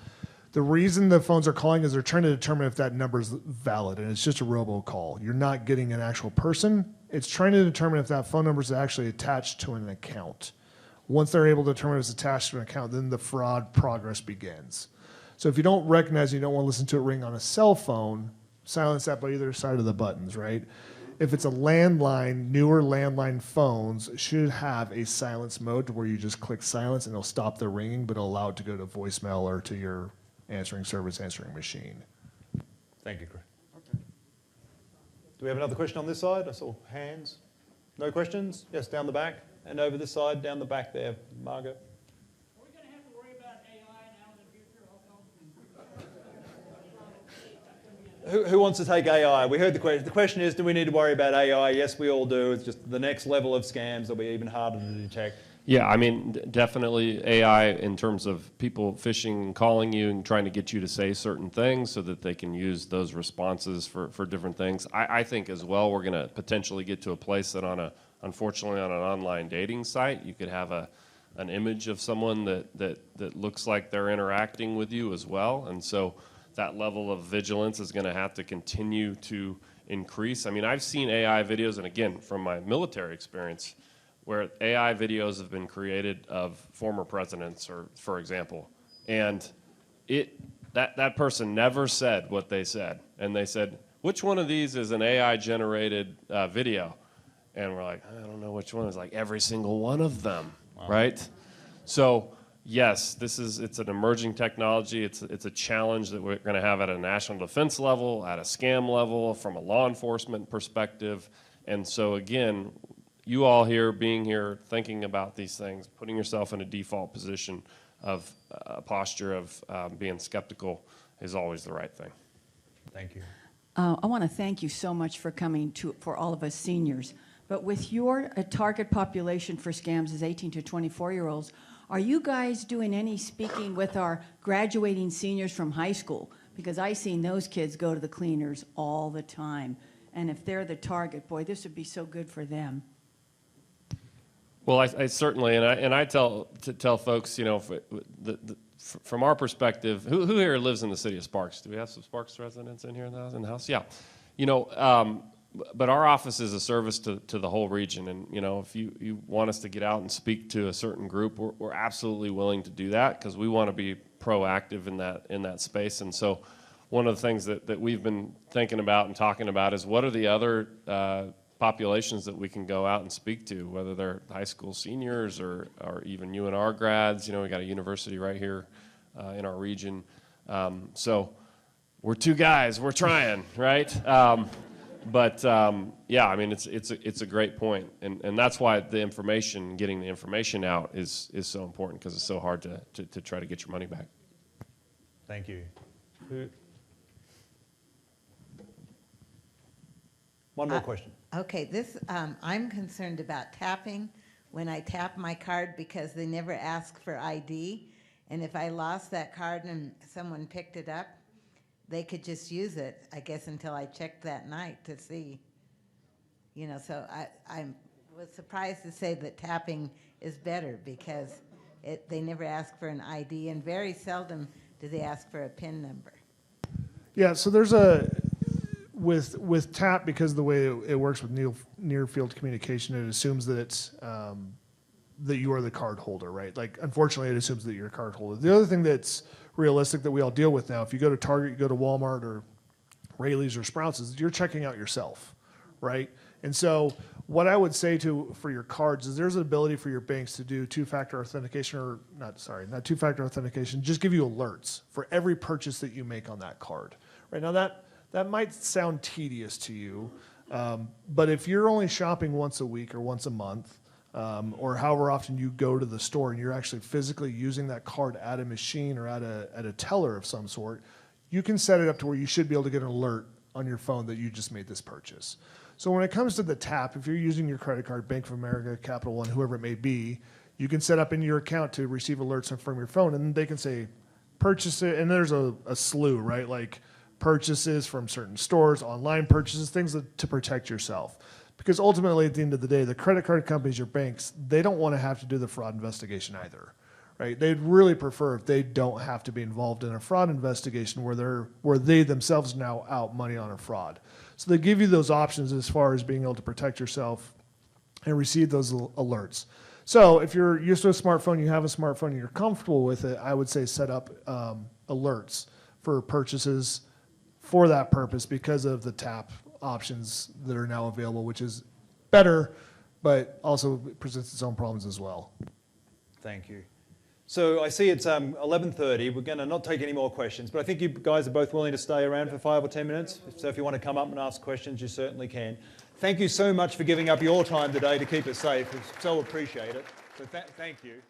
the reason the phones are calling is they're trying to determine if that number is valid, and it's just a robocall. You're not getting an actual person. It's trying to determine if that phone number is actually attached to an account. Once they're able to determine if it's attached to an account, then the fraud progress begins. So if you don't recognize, you don't want to listen to it ring on a cell phone, silence that by either side of the buttons, right? If it's a landline, newer landline phones should have a silence mode where you just click silence and it'll stop the ringing, but it'll allow it to go to voicemail or to your answering service, answering machine. Thank you, Chris. Do we have another question on this side? I saw hands. No questions? Yes, down the back. And over this side, down the back there, Margot. Are we going to have to worry about AI now in the future? Who wants to take AI? We heard the question. The question is, do we need to worry about AI? Yes, we all do. It's just the next level of scams will be even harder to detect. Yeah, I mean, definitely AI in terms of people phishing and calling you and trying to get you to say certain things so that they can use those responses for different things. I think as well we're going to potentially get to a place that unfortunately on an online dating site, you could have an image of someone that looks like they're interacting with you as well. And so that level of vigilance is going to have to continue to increase. I mean, I've seen AI videos, and again, from my military experience, where AI videos have been created of former presidents, or for example, and that person never said what they said, and they said, which one of these is an AI generated video? And we're like, I don't know which one. It's like every single one of them, right? So yes, it's an emerging technology. It's a challenge that we're going to have at a national defense level, at a scam level, from a law enforcement perspective. And so again, you all here, being here, thinking about these things, putting yourself in a default position of a posture of being skeptical is always the right thing. Thank you. I want to thank you so much for coming for all of us seniors. But with your target population for scams is 18 to 24-year-olds, are you guys doing any speaking with our graduating seniors from high school? Because I've seen those kids go to the cleaners all the time. And if they're the target, boy, this would be so good for them. Well, I certainly, and I tell folks, you know, from our perspective, who here lives in the city of Sparks? Do we have some Sparks residents in here in the house? Yeah. You know, but our office is a service to the whole region, and you know, if you want us to get out and speak to a certain group, we're absolutely willing to do that because we want to be proactive in that space. And so, one of the things that we've been thinking about and talking about is what are the other populations that we can go out and speak to, whether they're high school seniors or even UNR grads. You know, we got a university right here in our region. So we're two guys, we're trying, right? But yeah, I mean, it's a great point, and that's why getting the information out is so important because it's so hard to try to get your money back. Thank you. One more question. Okay, I'm concerned about tapping when I tap my card because they never ask for ID. And if I lost that card and someone picked it up, they could just use it, I guess, until I checked that night to see. You know, so I was surprised to say that tapping is better because they never ask for an ID, and very seldom do they ask for a PIN number. Yeah, so there's with TAP, because of the way it works with near field communication, it assumes that it's that you are the card holder, right? Like, unfortunately, it assumes that you're a card holder. The other thing that's realistic that we all deal with now, if you go to Target, you go to Walmart or Rayleigh's or Sprouts, is you're checking out yourself, right? And so what I would say for your cards is there's an ability for your banks to do two-factor authentication, or not two-factor authentication, just give you alerts for every purchase that you make on that card. Right now that might sound tedious to you, but if you're only shopping once a week or once a month, or however often you go to the store and you're actually physically using that card at a machine or at a teller of some sort, you can set it up to where you should be able to get an alert on your phone that you just made this purchase. So when it comes to the tap, if you're using your credit card, Bank of America, Capital One, whoever it may be, you can set up in your account to receive alerts from your phone, and they can say, purchase it, and there's a slew, right? Like purchases from certain stores, online purchases, things to protect yourself. Because ultimately, at the end of the day, the credit card companies, your banks, they don't want to have to do the fraud investigation either, right? They'd really prefer if they don't have to be involved in a fraud investigation where they themselves now out money on a fraud. So they give you those options as far as being able to protect yourself and receive those alerts. So if you're used to a smartphone, you have a smartphone, and you're comfortable with it, I would say set up alerts for purchases for that purpose because of the tap options that are now available, which is better, but also presents its own problems as well. Thank you. So I see it's 11:30. We're going to not take any more questions, but I think you guys are both willing to stay around for 5 or 10 minutes. So if you want to come up and ask questions, you certainly can. Thank you so much for giving up your time today to keep us safe. We so appreciate it. So thank you.